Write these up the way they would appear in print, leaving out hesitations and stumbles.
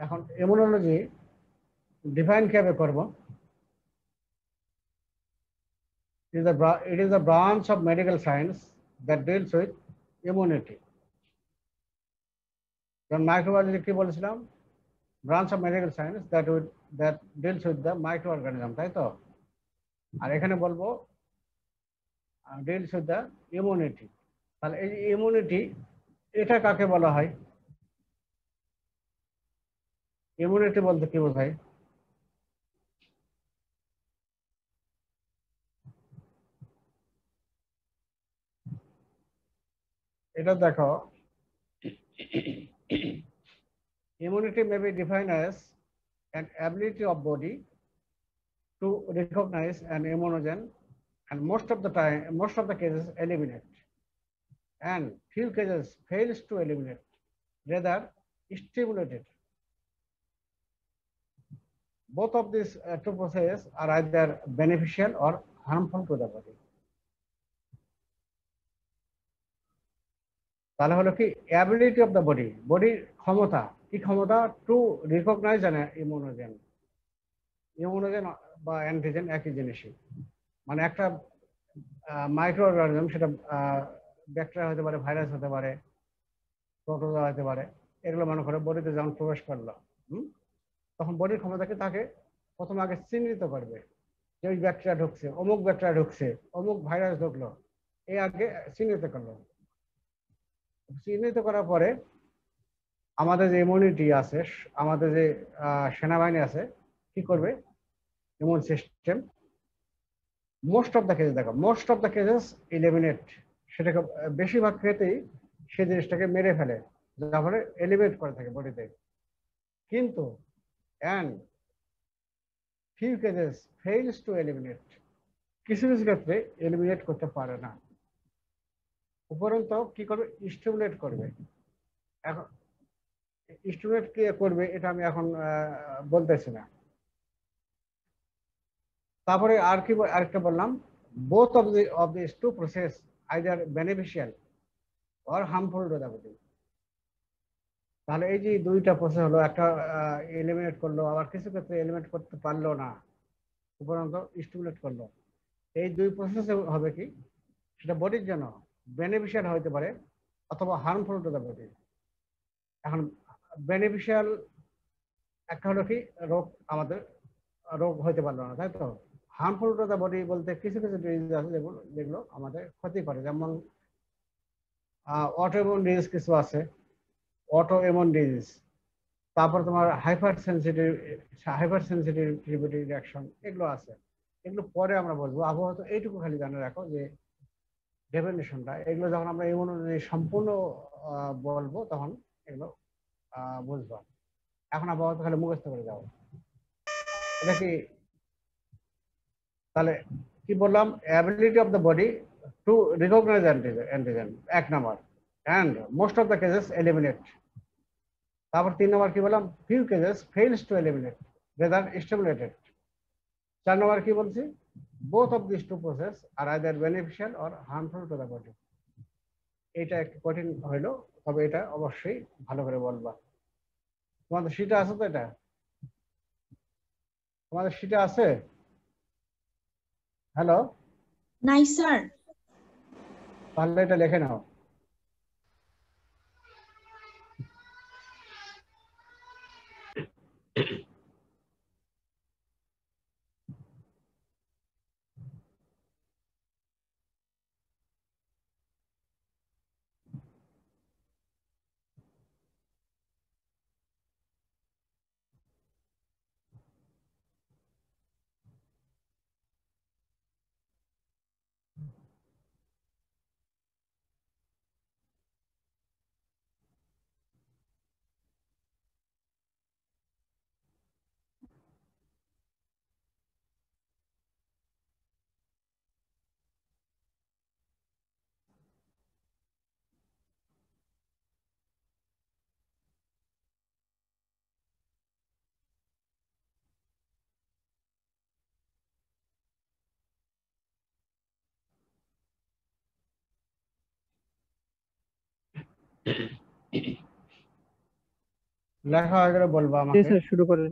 এখন immunology define কিভাবে করব? It is a branch of medical science that deals with immunity. যেমন microbiology কি বলেছিলাম? Branch of medical science that deals with the microorganism, তাই তো? আর এখানে বলবো deals with the immunity. তাহলে এই ইমিউনিটি এটা কাকে বলা হয়? ইমিউনিটি বলতে কি বোঝায়? এটা দেখো, immunity may be defined as an ability of body to recognize an immunogen and most of the cases eliminate, and few cases fails to eliminate, rather stimulate it. Both of these two processes are either beneficial or harmful to the body. তাহলে হলো কি ability of the body, বডির ক্ষমতা, কি ক্ষমতা? To recognize an immunogen. Immunogen বা antigen একই জিনিসই। মানে একটা মাইক্রো অর্গানিজম, সেটা ব্যাকটেরিয়া হতে পারে, ভাইরাস হতে পারে, প্রোটোজোয়া হতে পারে, এগুলো মনে করে বডিতে যখন প্রবেশ করলো, তখন বডির ক্ষমতাকে তাকে প্রথম আগে চিহ্নিত করবে যে ওই ব্যাকটেরিয়া ঢুকছে, অমুক ব্যাকটেরিয়া ঢুকছে, অমুক ভাইরাস ঢুকলো, এই আগে চিহ্নিত করলো। চিহ্নিত করার পরে আমাদের যে ইমিউনিটি আছে, আমাদের যে সেনাবাহিনী আছে, কি করবে? Immune system most of the cases, দেখো most of the cases eliminate, সেটাকে বেশিরভাগ ক্ষেত্রেই সেই জিনিসটাকে মেরে ফেলে, যার ফলে এলিমিনেট করে থাকে বডিতে। কিন্তু and few cases fails to eliminate, কিছু কিছু ক্ষেত্রে এলিমিনেট করতে পারে না, উপরন্ত কি করবে? স্টিমুলেট করবে। এখন স্টিমুলেট কে করবে এটা আমি এখন বলতেছি না। তারপরে আর কি আরেকটা বললাম, both of these two process either beneficial or harmful to the body. তাহলে এই যে দুইটা প্রসেস হলো, একটা এলিমিনেট করলো, আবার কিছু ক্ষেত্রে এলিমিনেট করতে পারলো না, উপরন্ত স্টিমুলেট করলো। এই দুই প্রসেস হবে কি, সেটা বডির জন্য বেনিফিশিয়াল হতে পারে অথবা হার্মফুল টু দ্য বডি। এখন বেনিফিশিয়াল একটা হলো কি, রোগ আমাদের রোগ হইতে পারলো না, তাই তো? হার্মফুল টু দ্য বডি বলতে কিছু কিছু ডিজিজ আছে যেগুলো আমাদের ক্ষতি করে, যেমন অটোইমিউন ডিজিজ কিছু আছে, অটোইমিউন ডিজিজ। তারপর তোমার হাইপার সেন্সিটিভিটি রিঅ্যাকশন, এগুলো আছে। এগুলো পরে আমরা বলবো। আবহাওয়া তো এইটুকু খালি জানে রাখো যে ডেফিনেশনটা, এগুলো যখন আমরা ইমিউনোলজি সম্পূর্ণ বলবো তখন এগুলো বুঝবো। এখন আবহাওয়া তো খালি মুখস্থ করে যাও। এটা কি তাহলে কি বললাম? Ability of the body to recognize antigen, এক number, and most of the cases eliminate. তারপর 3 নম্বর কি বললাম? Few cases fails to eliminate, rather stimulated. 4 number কি বলছি? Both of this two process are either beneficial or harmful to the body. এটা একটু কঠিন হইলো, তবে এটা অবশ্যই ভালো করে বলবা। তোমাদের শীটে আছে তো? এটা তোমাদের শীটে আছে? হ্যালো? নাই স্যার। তাহলে এটা লিখে নাও। লেখা হয়ে গেলে বলবো জি আমাকে। স্যার, শুরু করেন।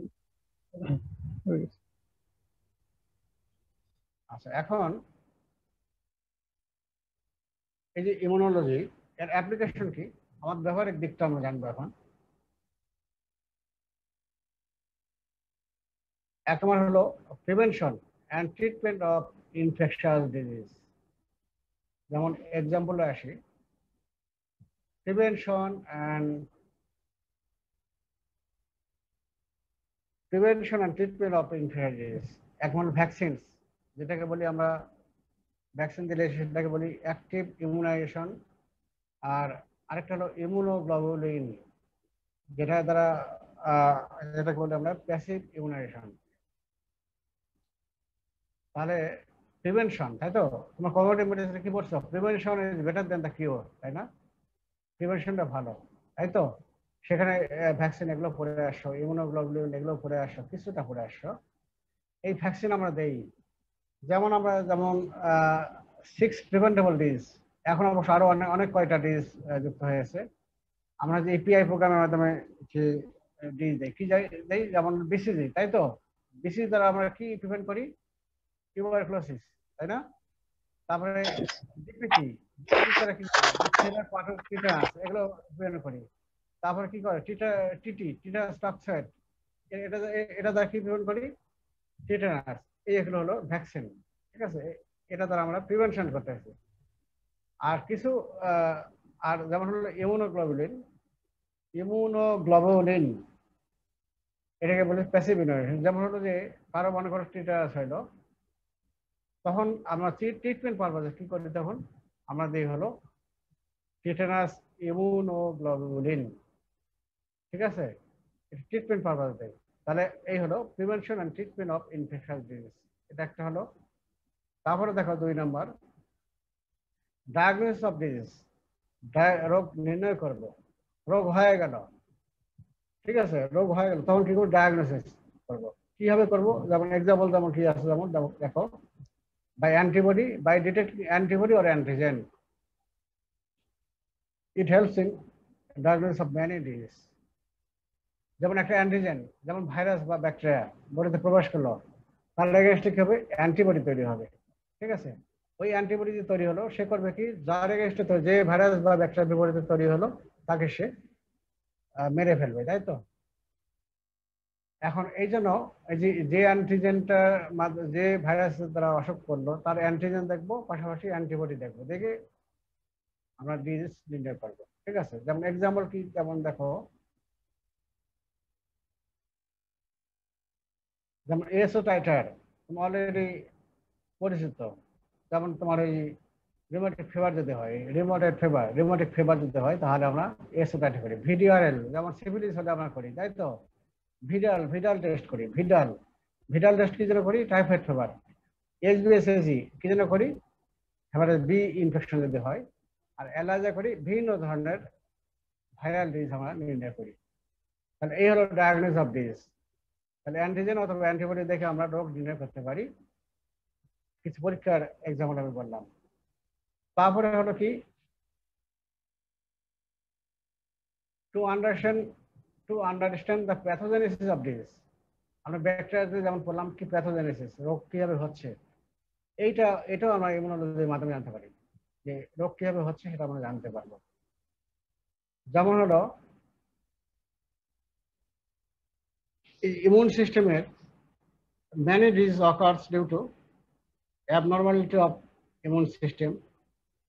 হয়ে গেছে। আচ্ছা, এখন এই যে ইমিউনোলজি, এর অ্যাপ্লিকেশন কি, আমার ব্যবহারিক দিকটা আমরা জানবো এখন। এক নম্বর হলো prevention and treatment of infectious disease. যেমন এক্সাম্পলে আসি, prevention and treatment of infectious disease. এক নম্বর ভ্যাকসিন, যেটাকে বলি আমরা, ভ্যাকসিন দিলে সেটাকে বলি অ্যাক্টিভ ইমিউনাইজেশন। আর আরেকটা হলো ইমিউনোগ্লোবুলিন, যেটা দ্বারা আহ, যেটাকে বলি আমরা প্যাসিভ ইমিউনাইজেশন। তাহলে প্রিভেনশন, তাই তো? তোমার কমিউনিটি মেডিসিনে কি বলছো? Prevention is better then the cure, তাই না? প্রিভেনশনটা ভালো, তাই তো? সেখানে ভ্যাকসিন এগুলো পড়ে আসছো, ইমিউনোগ্লোবুলিন এগুলো পড়ে আসছো, কিছুটা পড়ে আসছো। এই ভ্যাকসিন আমরা দেই, যেমন 6 প্রিভেন্টেবল ডিজ। এখন অবশ্য আরো অনেক অনেক কয়টা ডিজ যুক্ত হয়েছে। আমরা যে এপিআই প্রোগ্রামের মাধ্যমে যে ডিজ দেই, কি দেই, যেমন বিসিজি, তাই তো? বিসিজি দ্বারা আমরা কি প্রিভেন্ট করি? টিউবারকুলোসিস, তাই না? তারপরে ডিপিটি, ডিপিটি দ্বারা কি করি? ডিপথেরিয়া, পাটক, টিটানাস এগুলো প্রিভেন্ট করি। তারপরে কি করে? টিটানাস টক্সাইড, এটা এটা দ্বারা কি প্রিভেন্ট করি? টিটানাস। এগুলো হলো ভ্যাকসিন, ঠিক আছে? এটা দ্বারা আমরা প্রিভেনশন করতেছি। আর কিছু আহ, আর যেমন হলো ইমিউনোগ্লোবুলিন, এটাকে বলি প্যাসিভ ইমিউনাইজেশন। যেমন হলো যে কারো মনে করো টিটানাস হইলো, তখন আমরা ট্রিটমেন্ট পারপাসে কি করি? তখন আমরা দিই হলো টিটানাস ইমিউনোগ্লোবুলিন, ঠিক আছে? ট্রিটমেন্ট পারপাসে দেয়। তাহলে এই হলো prevention and treatment of infectious disease, এটা একটা হলো। তারপরে দেখো 2 নম্বর, ডায়াগনোসিস অফ ডিজিজ। রোগ নির্ণয় করব, রোগ হয়ে গেল, ঠিক আছে? রোগ হয়ে গেল, তখন কি করবো? ডায়াগনোসিস করবো। কিভাবে করব? যেমন এক্সাম্পল যেমন কি আছে, যেমন দেখো, by antibody, by detecting antibody or antigen, it helps in diagnosis of many disease. যেমন একটা অ্যান্টিজেন, যেমন ভাইরাস বা ব্যাকটেরিয়া বডিতে প্রবেশ করলো, তার এগেনস্টে কি হবে? অ্যান্টিবডি তৈরি হবে, ঠিক আছে? ওই অ্যান্টিবডি যে তৈরি হলো, সে করবে কি? যার এগেনস্টে যে ভাইরাস বা ব্যাকটেরিয়া বিপরীতে তৈরি হলো, তাকে সে মেরে ফেলবে, তাই তো? এখন এই জন্য এই যে যে অ্যান্টিজেনটা, যে ভাইরাস দ্বারা অসুখ করলো, তার অ্যান্টিজেন দেখবো, পাশাপাশি অ্যান্টিবডি দেখবো, দেখে আমরা ডিজিজ নির্ণয় করবো, ঠিক আছে? যেমন এক্সাম্পল কি, যেমন দেখো, যেমন এসও টাইটার তোমার অলরেডি পরিচিত। যেমন তোমার এই রিউমাটিক ফিভার যদি হয়, রিউমাটিক ফিভার যদি হয়, তাহলে আমরা এসও টাইটার করি। ভিডিআরএল, যেমন সিফিলিস হলে আমরা করি, তাই তো? ভিডাল টেস্ট করি, ভিডাল টেস্ট কি জন্য করি? Typhoid fever. এইচবিএসএসি কি জন্য করি? হেপাটাইটিস বি ইনফেকশন যদি হয়। আর এলার্জি করি বিভিন্ন ধরনের ভাইরাল ডিজিজ আমরা নির্ণয় করি। তাহলে এই হলো ডায়াগনোস অফ ডিজিজ। তাহলে অ্যান্টিজেন অথবা অ্যান্টিবডি দেখে আমরা রোগ নির্ণয় করতে পারি। কিছু পরীক্ষার এক্সাম্পল আমি বললাম। তারপরে হলো কি, to understand the pathogenesis of disease. আমরা ব্যাকটেরিয়াতে যেমন বললাম কি প্যাথোজেনেসিস, রোগ কিভাবে হচ্ছে, এটাও আমরা ইমিউনোলজির মাধ্যমে জানতে পারি, যে রোগ কিভাবে হচ্ছে সেটা আমরা জানতে পারবো। যেমন হলো ইমিউন সিস্টেমের many diseases occurs due to abnormality of immune system,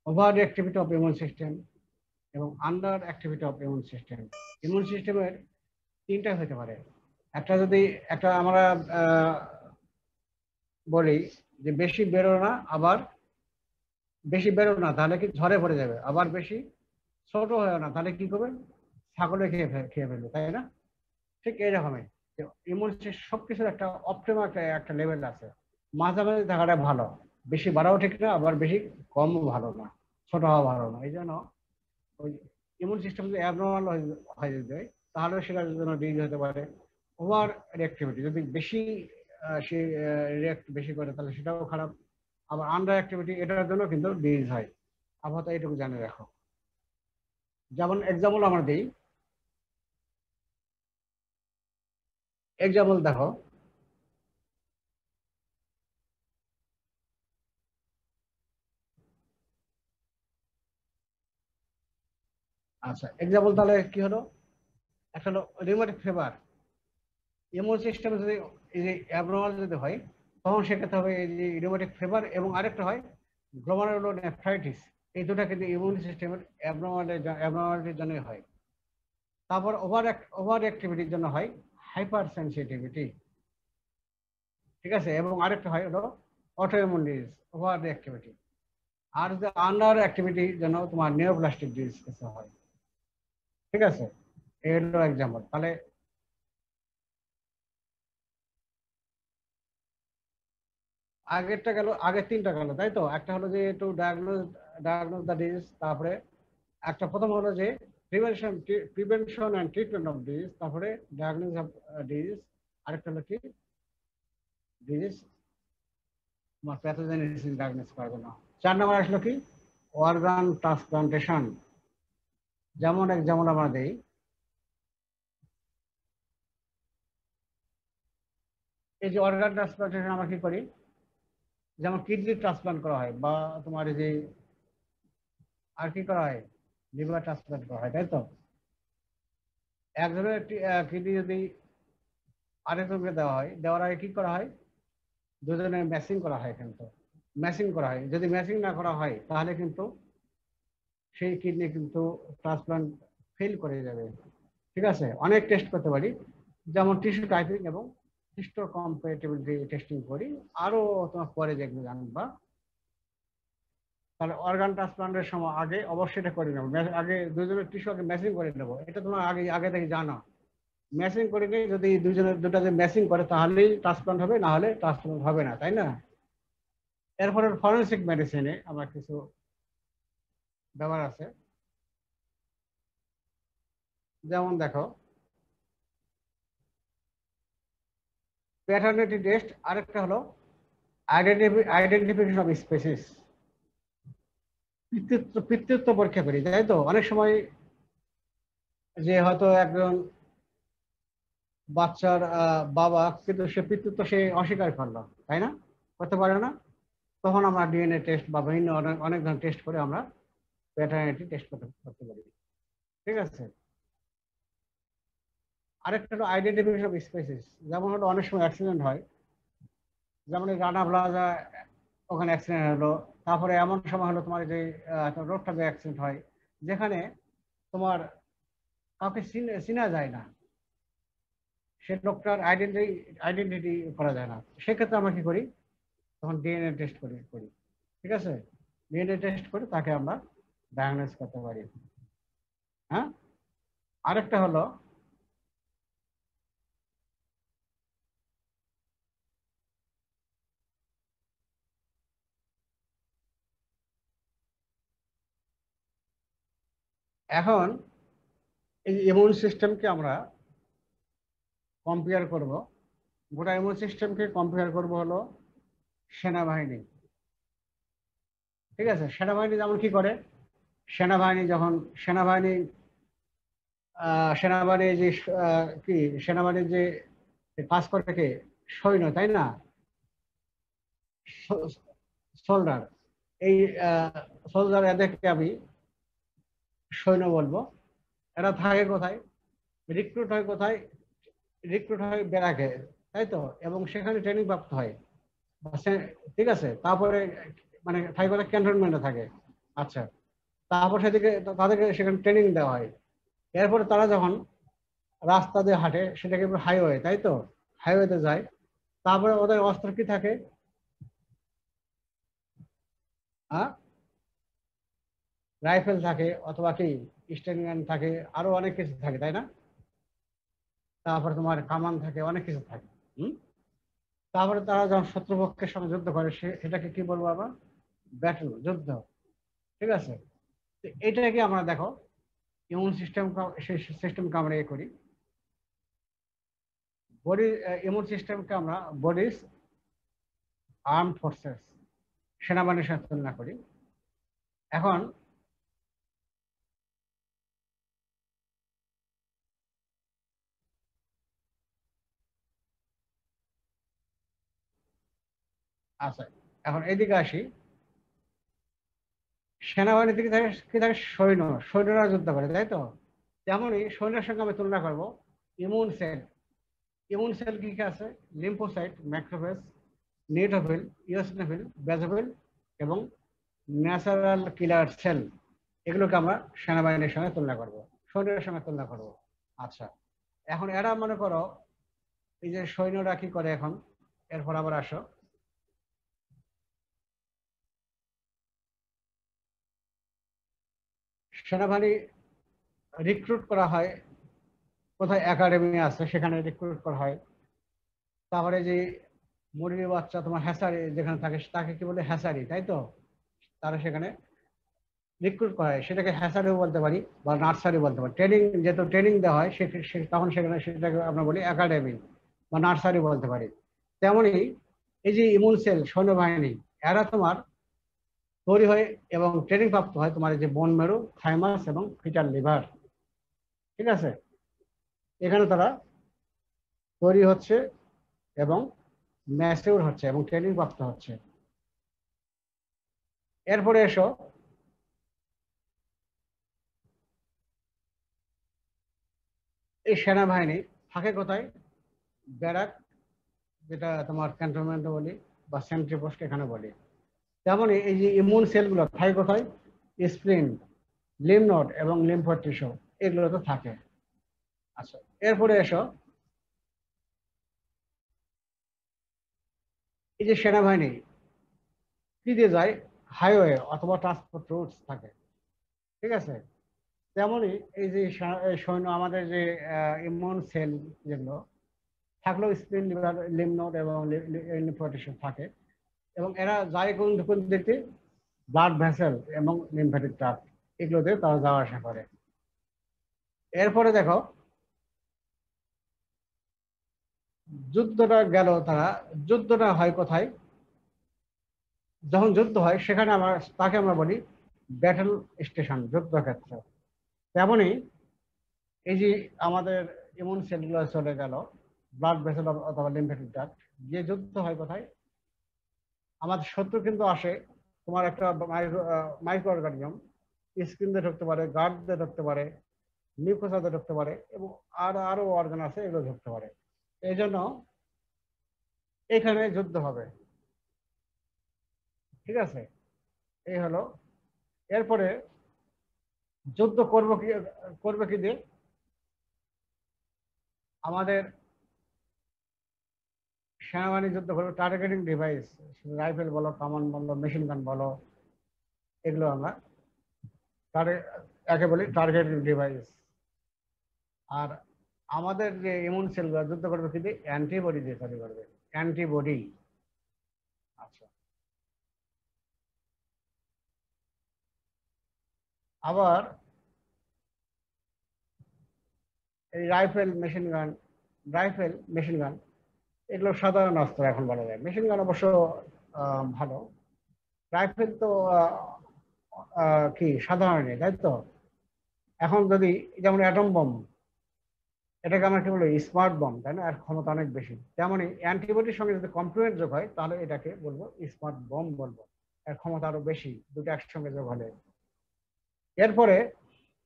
overactivity of immune system এবং under activity of immune system. Immune সিস্টেমের 3টা হতে পারে। একটা যদি একটা আমরা বলি যে বেশি বেরো না তাহলে কি ঝরে পড়ে যাবে, আবার বেশি ছোট হয় না তাহলে কি করবে? ছাগলে খেয়ে ফেলবে, তাই না? ঠিক এইরকমই ইমিউন সিস্টেম সবকিছুর একটা অপটিমাম একটা লেভেল আছে। মাঝামাঝি থাকাটা ভালো, বেশি বাড়াও ঠিক না, আবার বেশি কমও ভালো না, ছোট হওয়া ভালো না। এই জন্য ওই ইমিউন সিস্টেম যদি অ্যাবনর্মাল হয়ে যায়, তাহলে সেটার জন্য ডিজিজ হতে পারে। ওভার রিঅ্যাক্টিভিটি, যদি বেশি সে রিঅ্যাক্ট বেশি করে, তাহলে সেটাও খারাপ। আবার আন্ডার অ্যাক্টিভিটি, এটার জন্য কিন্তু ডিজিজ হয়। আপাতত এইটুকু জানে রাখো। যেমন এক্সাম্পল আমরা দিই, এক্সাম্পল দেখো, আচ্ছা এক্সাম্পল তাহলে কি হলো, একটা হলো রিউমেটিক ফিভার। ইমিউন সিস্টেম যদি এই যে অ্যাবনর্মাল যদি হয়, তখন সেক্ষেত্রে হবে এই যে রিউমেটিক ফিভার, এবং আরেকটা হয় গ্লোমেরুলোনেফ্রাইটিস। এই দুটা কিন্তু ইমিউন সিস্টেমের অ্যাবনর্মালিটির জন্যই হয়। তারপর ওভার অ্যাক্টিভিটির জন্য হয় হাইপার সেনসিটিভিটি, ঠিক আছে, এবং আরেকটা হয় হলো অটোইমিউন ডিজিজ, ওভার অ্যাক্টিভিটি। আর যদি আন্ডার অ্যাক্টিভিটির জন্য তোমার নিউরোপ্লাস্টিক ডিজিজ কিছু হয়, ঠিক আছে। এই হলো এক্সাম্পল। তাহলে আগেরটা গেল, আগের তিনটা গেল, তাই তো। একটা হলো যে টু ডায়াগনোজ দ্য ডিজিজ, তারপরে একটা প্রথম হলো যে prevention and treatment of disease, তারপরে ডায়াগনোজ অফ ডিজিজ, আরেকটা হলো কি ডিজিজ তোমার প্যাথোজেনেসিস ডায়াগনোজ করার জন্য। 4 নম্বর আসলো কি অর্গান ট্রান্সপ্লান্টেশন। যেমন আমরা দেই, এই যে অর্গান ট্রান্সপ্লান্টেশন আমরা কি করি, যেমন কিডনি ট্রান্সপ্লান্ট করা হয়, বা তোমার এই যে আর কি করা হয়, লিভার ট্রান্সপ্লান্ট করা হয়, তাই তো। একজনের কিডনি যদি আরেকজনকে দেওয়া হয়, দেওয়ার আগে কি করা হয়, দুজনের ম্যাচিং করা হয়, কিন্তু ম্যাচিং করা হয়। যদি ম্যাচিং না করা হয় তাহলে কিন্তু সেই কিডনি কিন্তু ট্রান্সপ্লান্ট ফেল করে যাবে, ঠিক আছে। অনেক টেস্ট করতে পারি, যেমন টিস্যু টাইপিং এবং হিস্টো কম্প্যাটিবিলিটি টেস্টিং করি, আরো তোমার পরে যেগুলো জানবা। তাহলে অর্গান ট্রান্সপ্লান্টের সময় আগে অবশ্যই এটা করে নেবো, আগে দুজনের টিস্যু আগে ম্যাচিং করে নেবো, এটা তোমার আগে আগে থেকে জানো। ম্যাচিং করে নিয়ে যদি দুটা যে ম্যাচিং করে তাহলেই ট্রান্সপ্লান্ট হবে, না হলে ট্রান্সপ্লান্ট হবে না, তাই না। এরপরে ফরেনসিক মেডিসিনে আমার কিছু ব্যবহার আছে। যেমন দেখো, প্যাটার্নিটি টেস্ট, আরেকটা হলো আইডেন্টিফিকেশন অফ স্পেসিস। পিতৃত্ব পরীক্ষা করি, তাই তো। অনেক সময় যে হয়তো একজন বাচ্চার বাবা, কিন্তু সে পিতৃত্ব সে অস্বীকার করলো, তাই না, করতে পারে না। তখন আমরা ডিএনএ টেস্ট বা বিভিন্ন অনেক অনেক ধরনের টেস্ট করে আমরা প্যাটার্নিটি টেস্ট করতে পারি, ঠিক আছে। আরেকটা হলো আইডেন্টিফিকেশন অফ স্পেসিস। যেমন হলো অনেক সময় অ্যাক্সিডেন্ট হয়, যেমন এই রানা প্লাজা ওখানে অ্যাক্সিডেন্ট হলো। তারপরে এমন সময় হলো তোমার যে রোডটাতে অ্যাক্সিডেন্ট হয়, যেখানে তোমার কাউকে চিনা যায় না, সে লোকটার আইডেন্টিটি করা যায় না। সেক্ষেত্রে আমরা কি করি, তখন ডিএনএ টেস্ট করি, ঠিক আছে। ডিএনএ টেস্ট করে তাকে আমরা ডায়াগনোজ করতে পারি। হ্যাঁ, আরেকটা হলো এখন এই ইমিউন সিস্টেমকে আমরা কম্পেয়ার করব, গোটা ইমিউন সিস্টেমকে কম্পেয়ার করব হলো সেনাবাহিনী, ঠিক আছে। সেনাবাহিনী যেমন কি করে, সেনাবাহিনী যখন সেনাবাহিনী সেনাবাহিনী যে কি সেনাবাহিনীর যে কাজ করে থাকে সৈন্য, তাই না, সোলজার। এই সোলজার এদেরকে আমি সৈন্য বলবো। এরা থাকে কোথায়, রিক্রুট হয় কোথায়, রিক্রুট হয় ব্যারাকে, তাই তো, এবং সেখানে ট্রেনিং প্রাপ্ত হয়, ঠিক আছে। তারপরে মানে থাকে কোথায়, ক্যান্টনমেন্টে থাকে। আচ্ছা, তারপর সেদিকে তাদেরকে সেখানে ট্রেনিং দেওয়া হয়। এরপরে তারা যখন রাস্তা দিয়ে হাঁটে, সেটাকে হাইওয়ে, তাই তো, হাইওয়েতে যায়। তারপরে ওদের অস্ত্র কি থাকে, হ্যাঁ, রাইফেল থাকে, অথবা কি স্টেন গান থাকে, আরো অনেক কিছু থাকে, তাই না। তারপরে তোমার কামান থাকে, অনেক কিছু থাকে। হম, তারপরে তারা যখন শত্রুপক্ষের সঙ্গে যুদ্ধ করে, সেটাকে কি বলবো আবার, ব্যাটল, যুদ্ধ, ঠিক আছে। তো এটাকে আমরা দেখো ইমিউন সিস্টেম, সেই সিস্টেমকে আমরা করি বডি, ইমিউন সিস্টেমকে আমরা বডিজ আর্ম ফোর্সেস, সেনাবাহিনীর সাথে তুলনা করি। এখন আচ্ছা, এখন এদিকে আসি। সেনাবাহিনী থেকে থাকে কি থাকে, সৈন্যরা যুদ্ধ করে, তাই তো? তেমনই সৈন্যের সঙ্গে আমি তুলনা করবো ইমিউন সেল। ইমিউন সেল কি কি আছে? Lymphocyte, macrophage, neutrophil, eosinophil, basophil এবং ন্যাচারাল কিলার সেল। এগুলোকে আমরা সেনাবাহিনীর সঙ্গে তুলনা করব, সৈন্যের সঙ্গে তুলনা করব। আচ্ছা, এখন এরা মনে করো এই যে সৈন্যরা কি করে এখন, এরপর আবার আসো। সেনাবাহিনী রিক্রুট করা হয় কোথায়, একাডেমি আছে সেখানে রিক্রুট করা হয়। তারপরে যে মুরগির বাচ্চা তোমার হ্যাসারি যেখানে থাকে তাকে কি বলে, হ্যাসারি, তাই তো? তারা সেখানে রিক্রুট করা হয়, সেটাকে হ্যাসারিও বলতে পারি বা নার্সারি বলতে পারি। ট্রেনিং, যেহেতু ট্রেনিং দেওয়া হয় তখন সেখানে সেটাকে আমরা বলি একাডেমি বা নার্সারি বলতে পারি। তেমনি এই যে ইমিউন সেল সৈন্যবাহিনী, এরা তোমার তৈরি হয় এবং ট্রেনিং প্রাপ্ত হয় তোমার এই যে বোন মেরু, থাইমাস এবং ফিটাল লিভার। ঠিক আছে, এখানে তারা তৈরি হচ্ছে এবং ম্যাচিউর হচ্ছে এবং ট্রেনিং প্রাপ্ত হচ্ছে। এরপরে এসো, এই সেনাবাহিনী থাকে কোথায়? ব্যারাক, যেটা তোমার ক্যান্টনমেন্ট বলি বা সেন্ট্রি পোস্ট এখানে বলি। তেমনই এই যে ইমিউন সেলগুলো থাকে কোথায়? স্প্লিন, লিম্ফ নোড এবং লিম্ফোয়েড টিস্যু, এগুলো তো থাকে। আচ্ছা, এরপরে এসো, এই যে সেনাবাহিনী কি দিয়ে যায়? হাইওয়ে অথবা ট্রান্সপোর্ট রুটস থাকে। ঠিক আছে, তেমনই এই যে এই সৈন্য আমাদের যে ইমিউন সেল যেগুলো থাকলেও স্প্লিন, লিভার, লিম্ফ নোড এবং লিম্ফোয়েড টিস্যু থাকে। এবং এরা যায় কোন কোন দিকে? ব্লাড ভেসেল এবং লিম্ফ্যাটিক ট্রাক্ট, এগুলোতে তারা যাওয়া আসা করে। এরপরে দেখো, যুদ্ধটা গেল, যুদ্ধটা হয় কোথায়? যখন যুদ্ধ হয় সেখানে তাকে আমরা বলি ব্যাটেল স্টেশন, যুদ্ধক্ষেত্র। তেমনি এই যে আমাদের ইমিউন সেলগুলো চলে গেল, ব্লাড ভেসেল অথবা লিম্ফ্যাটিক ট্রাক্ট, যে যুদ্ধ হয় কোথায়? আমাদের শত্রু কিন্তু আসে তোমার একটা মাইক্রো অর্গানিজম, স্কিন দিয়ে ঢুকতে পারে, গার্ড দিয়ে ঢুকতে পারে, মিউকোসা দিয়ে ঢুকতে পারে এবং আরো অর্গান আছে, এগুলো ঢুকতে পারে। এই জন্য এখানে যুদ্ধ হবে। ঠিক আছে, এই হলো। এরপরে যুদ্ধ করবে কি দিয়ে? আমাদের সেনাবাহিনী যুদ্ধ করবে টার্গেটিং ডিভাইস, রাইফেল বলো, কামান বলো, মেশিন গান বলো, এগুলো আমরা একে বলি টার্গেটিং ডিভাইস। আর আমাদের যে ইমিউন সেলগুলো যুদ্ধ করবে কি দিয়ে? অ্যান্টিবডি দিয়ে তৈরি করবে, অ্যান্টিবডি। আচ্ছা, আবার এই রাইফেল মেশিন গান এগুলো সাধারণ অস্ত্র এখন বলা যায়। মেশিন গান অবশ্য ভালো। রাইফেল তো কি সাধারণই, তাই তো? এখন যদি যেমন অ্যাটম বম, এটাকে আমরা কি বলি? স্মার্ট বম, তাই না? এর ক্ষমতা অনেক বেশি। তেমনই অ্যান্টিবডির সঙ্গে যদি কম্প্লিমেন্ট যোগ হয় তাহলে এটাকে বলবো স্মার্ট বম বলবো। এর ক্ষমতা আরো বেশি দুটো একসঙ্গে যোগ হলে। এরপরে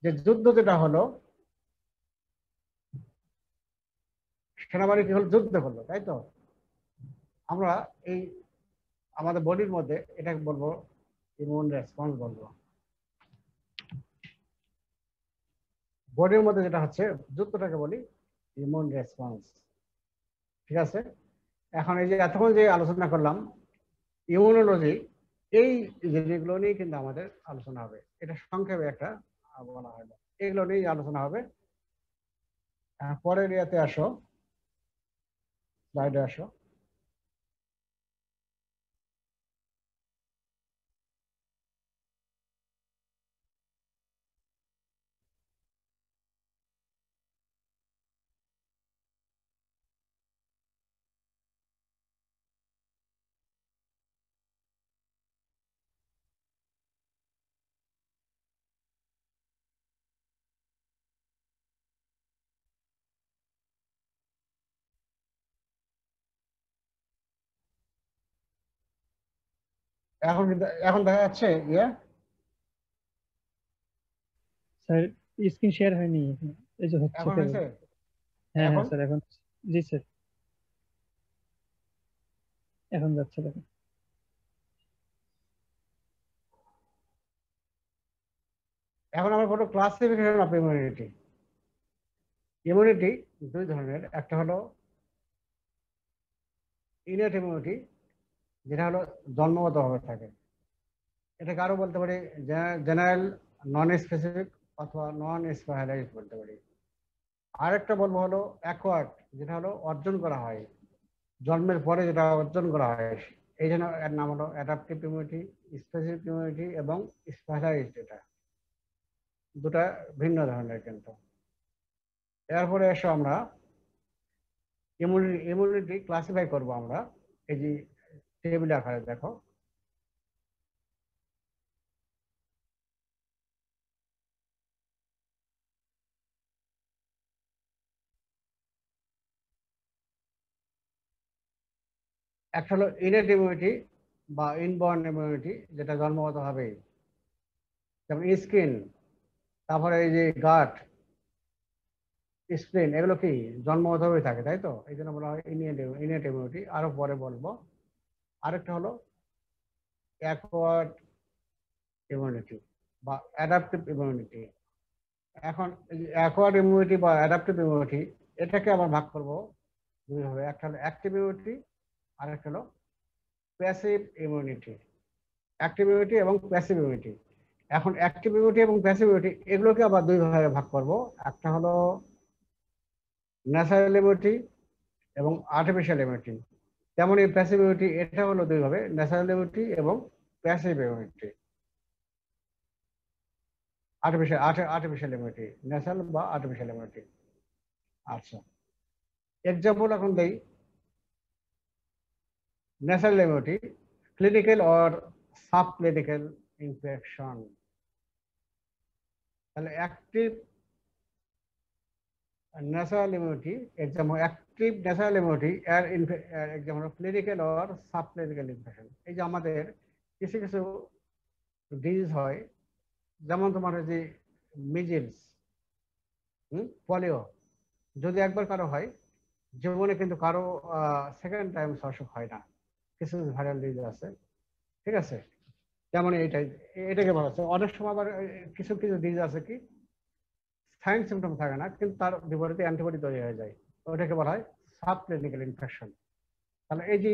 যে যুদ্ধ যেটা হলো, সেনাবাহিনী কি হলো? যুদ্ধ করলো, তাই তো? আমরা এই আমাদের বডির মধ্যে এটাকে বলবো ইমিউন রেসপন্স বলবো। বডির মধ্যে যেটা হচ্ছে যুদ্ধটাকে বলি ইমিউন রেসপন্স। ঠিক আছে, এখন এই যে এতক্ষণ যে আলোচনা করলাম ইমিউনোলজি, এই জিনিসগুলো নিয়ে কিন্তু আমাদের আলোচনা হবে। এটা সংক্ষেপে একটা বলা হলো, এগুলো নিয়ে আলোচনা হবে। পরের ইয়াতে আসো, স্লাইডে আসো। এখন দেখা যাচ্ছে ইয়ে স্যার স্ক্রিন শেয়ার হয়নি এই যে হচ্ছে এখন কেবল। হয়েছে হ্যাঁ হ্যাঁ এখন স্যার এখন। জি স্যার, এখন যাচ্ছে দেখেন। এখন আমরা কোনো ক্লাসিফিকেশন অফ ইমিউনিটি। ইমিউনিটি দুই ধরনের, একটা হলো ইনেট ইমিউনিটি, যেটা হলো জন্মগতভাবে থাকে, এটাকে আরো বলতে পারি জেনারেল নন স্পেসিফিক অথবা নন স্পেশালাইজড বলতে পারি। আরেকটা বলবো হলো অ্যাকোয়ার্ড, যেটা হলো অর্জন করা হয়, জন্মের পরে যেটা অর্জন করা হয়, এই জন্য এর নাম হলো অ্যাডাপটিভ ইমিউনিটি, স্পেসিফিক ইমিউনিটি এবং স্পেশালাইজড। এটা দুটা ভিন্ন ধরনের কিন্তু। এরপরে এসে আমরা ইমিউনিটি ক্লাসিফাই করব আমরা, এই যে টেবিল আকারে দেখো। একটা হলো ইনেট ইমিউনিটি বা ইনবর্ন ইমিউনিটি, যেটা জন্মগত হবে, যেমন স্কিন, তারপরে এই যে গাট, স্প্লিন, এগুলো কি জন্মগতভাবে থাকে, তাই তো? এই জন্য বলা হয় ইনেট ইমিউনিটি, আরো পরে বলবো। আরেকটা হলো অ্যাকোয়ার্ড ইমিউনিটি বা অ্যাডাপটিভ ইমিউনিটি। এখন অ্যাকোয়ার্ড ইমিউনিটি বা অ্যাডাপটিভ ইমিউনিটি, এটাকে আবার ভাগ করব দুই ভাবে, একটা হলো অ্যাক্টিভ ইমিউনিটি আর একটা হলো প্যাসিভ ইমিউনিটি। অ্যাক্টিভ ইমিউনিটি এবং প্যাসিভ ইমিউনিটি। এখন অ্যাক্টিভ ইমিউনিটি এবং প্যাসিভ ইমিউনিটি এগুলোকে আবার দুই ভাগে ভাগ করব, একটা হলো ন্যাচারাল ইমিউনিটি এবং আর্টিফিশিয়াল ইমিউনিটি। তেমন এই প্যাসিভ ইমিউনিটি এটা হলো দুই ভাবে, ন্যাচারাল ইমিউনিটি এবং passive immunity. Artificial immunity, natural বা আর্টিফিশিয়াল ইমিউনিটি। আচ্ছা, এক্সাম্পল এখন দেই। Natural immunity, clinical or sub clinical infection. তাহলে active natural immunity, example active natural immunity এর example clinical or sub clinical infection. এই যে আমাদের কিছু কিছু ডিজিজ হয়, যেমন তোমার ওই যে মিজিলস, পোলিও, যদি একবার কারো হয় জীবনে কিন্তু কারো সেকেন্ড টাইম অসুখ হয় না। কিছু ভাইরাল ডিজিজ আছে, ঠিক আছে? যেমন এইটাই, এটাকে বলা হচ্ছে। অনেক সময় আবার কিছু কিছু ডিজিজ আছে কি সাইন সিমটম থাকে না, কিন্তু তার বিপরীতে অ্যান্টিবডি তৈরি হয়ে যায়, ওটাকে বলা হয় সাব ক্লিনিক্যাল ইনফেকশন। তাহলে এই যে,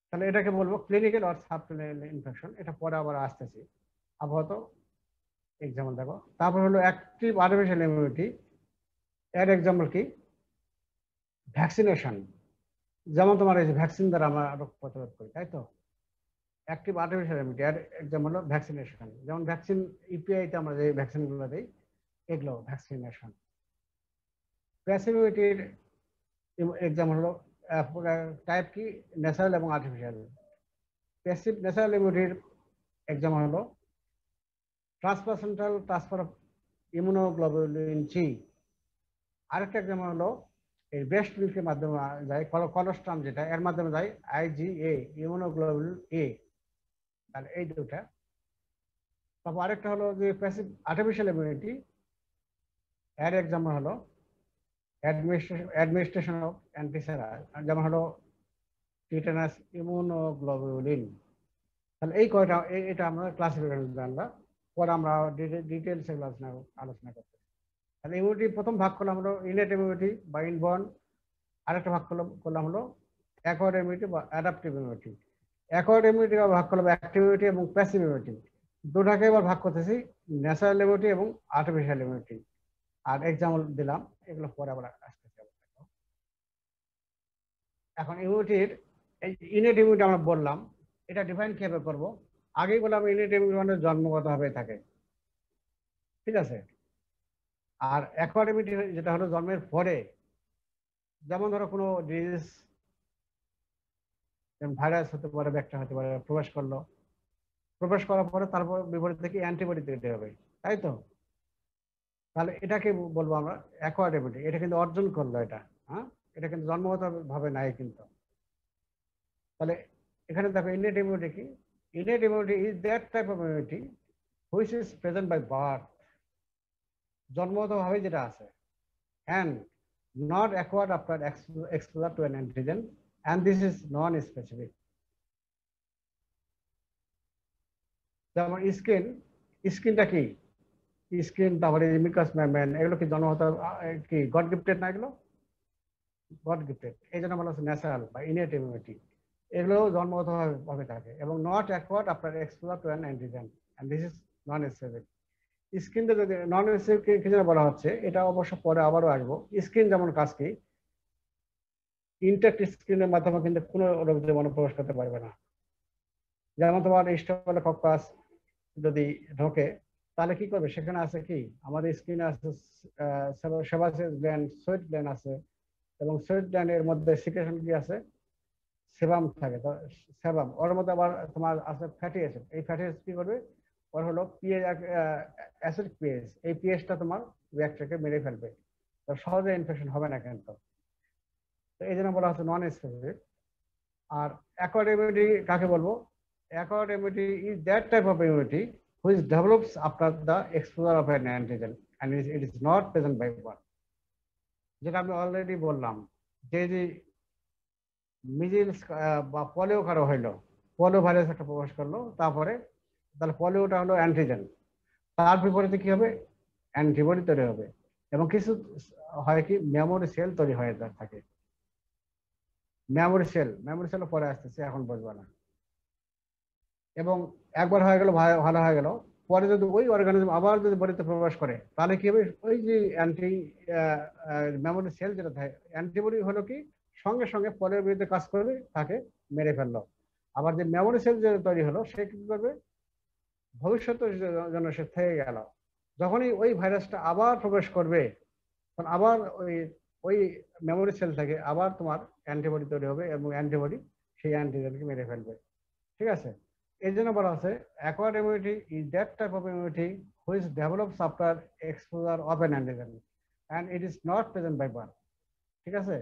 তাহলে এটাকে বলবো ক্লিনিক্যাল আর সাব ক্লিনিক্যাল ইনফেকশন, এটা পরে আবার আসতেছি। আপাতত এক্সাম্পল দেখো। তারপর হলো অ্যাক্টিভ আর্টিফিশিয়াল ইমিউনিটি, এর এক্সাম্পল কি ভ্যাকসিনেশন। যেমন তোমার এই যে ভ্যাকসিন দ্বারা আমরা রোগ প্রতিরোধ করি, তাই তো? অ্যাক্টিভ আর্টিফিশিয়াল ইমিউনিটি এর এক্সাম্পল হলো ভ্যাকসিনেশন। যেমন ভ্যাকসিন, ইউপিআইতে আমরা যে ভ্যাকসিনগুলো দিই, এগুলো ভ্যাকসিনেশন। প্যাসিভ ইমিউনিটির এক্সাম্পল হলো টাইপ কি ন্যাচারাল এবং আর্টিফিশিয়াল। প্যাসিভ ন্যাচারাল ইমিউনিটির এক্সাম্পল হলো ট্রান্সপ্লাসেন্টাল ট্রান্সফার অফ ইমিউনোগ্লোবুলিন জি। আরেকটা এক্সাম্পল হলো এই ব্রেস্ট মিল্কের মাধ্যমে যায়, কলস্ট্রাম যেটা, এর মাধ্যমে যায় আইজিএ, ইমিউনোগ্লোবুলিন এ। তাহলে এই দুটা। তারপর আরেকটা হলো যে প্যাসিভ আর্টিফিশিয়াল ইমিউনিটি, এর এক্সাম্পল হলো অ্যাডমিনিস্ট্রেশন অফ অ্যান্টিসেরা, যেমন হলো টিটানাস, ইমিউনোগ্লোবুলিন। তাহলে এই কয়টা, এটা আমরা ক্লাসিফিকেশন জানলাম, পরে আমরা ডিটেলস এগুলো আলোচনা করতে। তাহলে ইমিউনিটি প্রথম ভাগ করলাম হলো ইনেট ইমিউনিটি বা ইনবর্ন, আরেকটা ভাগ করলাম হলো অ্যাকোয়ার্ড ইমিউনিটি বা অ্যাডাপটিভ ইমিউনিটি। অ্যাকোয়ার্ড ইমিউনিটি ভাগ করলাম অ্যাক্টিভ ইমিউনিটি এবং প্যাসিভ ইমিউনিটি। দুটাকে এবার ভাগ করতেছি ন্যাচারাল ইমিউনিটি এবং আর্টিফিশিয়াল ইমিউনিটি। আর এক্সাম্পল দিলাম, এগুলো পরে আবার আসতেছে। এখন ইমিউনিটির এই ইনেট ইমিউনিটি আমরা বললাম, এটা ডিফাইন কিভাবে করব? আগেই বললাম ইনেট ইমিউনিটি মানে জন্মগতভাবে থাকে, ঠিক আছে? আর অ্যাকোয়ার্ড ইমিউনিটি যেটা হলো জন্মের পরে, যেমন ধরো কোনো ডিজিজ, যেমন ভাইরাস হতে পারে, ব্যাকটেরিয়া হতে পারে, প্রবেশ করলো, প্রবেশ করার পরে তারপর বিপরীত থেকে অ্যান্টিবডি তৈরি হবে, তাই তো? তাহলে এটাকে বলবো আমরা অ্যাকোয়ার্ড ইমিউনিটি। এটা কিন্তু অর্জন করলো এটা, হ্যাঁ, এটা কিন্তু জন্মগত ভাবে নাই কিন্তু। তাহলে এখানে দেখো ইনেট ইমিউনিটি কি? Innate immunity is that type of immunity which is present by birth, জন্মগতভাবে যেটা আছে, and not acquired after exposure to an antigen, and this is non-specific. যেমন স্কিনটা কি? স্কিন, তারপরে মিকাস মেমব্রেন, এগুলো কি জন্মগত কি গড গিফটেড না? এগুলো গড গিফটেড, এই জন্য বলা হচ্ছে ন্যাচারাল বা ইনেট ইমিউনিটি। এগুলো জন্মগতভাবে থাকে এবং not acquired after exposure to an antigen, and this is non specific. স্কিনটা যদি নন স্পেসিফিক কি জন্য বলা হচ্ছে, এটা অবশ্য পরে আবারও আসবো। স্কিন যেমন কাজ কি, ইনটেক্ট স্কিনের মাধ্যমে কিন্তু কোনো রোগ জীবাণু প্রবেশ করতে পারবে না। যেমন তোমার স্টেফিলোকক্কাস যদি ঢোকে, তাহলে কি করবে? সেখানে আছে কি, আমাদের স্কিনে আছে সেবাসিয়াস গ্ল্যান্ড, সোয়েট গ্ল্যান্ড আছে, এবং সোয়েট গ্ল্যান্ডের মধ্যে সিক্রেশন কি আছে? সেবাম থাকে। তো সেবাম, ওর মধ্যে আবার তোমার আছে ফ্যাটি অ্যাসিড। এই ফ্যাটি অ্যাসিড কি করবে? ওর হলো পিএইচ, অ্যাসিড পিএইচ, এই পিএইচটা তোমার ব্যাকটেরিয়াকে মেরে ফেলবে, তো সহজে ইনফেকশন হবে না কিন্তু। তো এই জন্য বলা হচ্ছে নন স্পেসিফিক। আর অ্যাকোয়ার্ড ইমিউনিটি কাকে বলবো? Acquired immunity is that type of immunity which develops after the exposure of an antigen and it is not present by birth. যেটা আমি অলরেডি বললাম, যে মিজিলস বা পোলিও কারো হইলো, পোলিও ভাইরাস একটা প্রবেশ করলো, তারপরে তাহলে পোলিওটা হলো অ্যান্টিজেন, তার বিপরীতে কি হবে? অ্যান্টিবডি তৈরি হবে, এবং কিছু হয় কি, মেমোরি সেল তৈরি হয়ে থাকে। মেমোরি সেল পরে আসতেছে, এখন বুঝবো না। এবং একবার হয়ে গেল, ভালো হয়ে গেল, পরে যদি ওই অর্গানিজম আবার যদি বডিতে প্রবেশ করে, তাহলে কি হবে? ওই যে মেমোরি সেল যেটা থাকে, অ্যান্টিবডি হলো কি, সঙ্গে সঙ্গে পোলিওর বিরুদ্ধে কাজ করবে, তাকে মেরে ফেললো। আবার যে মেমোরি সেল যে তৈরি হলো, সে কি করবে? ভবিষ্যতের জন্য সে থেকে গেল। যখনই ওই ভাইরাসটা আবার প্রবেশ করবে, তখন আবার ওই মেমোরি সেল থেকে আবার তোমার অ্যান্টিবডি তৈরি হবে, এবং অ্যান্টিবডি সেই অ্যান্টিজেনকে মেরে ফেলবে। ঠিক আছে? এই জন্য বলা আছে acquired immunity is that type of immunity which develops after exposure of an antigen and it is not present by birth. ঠিক আছে?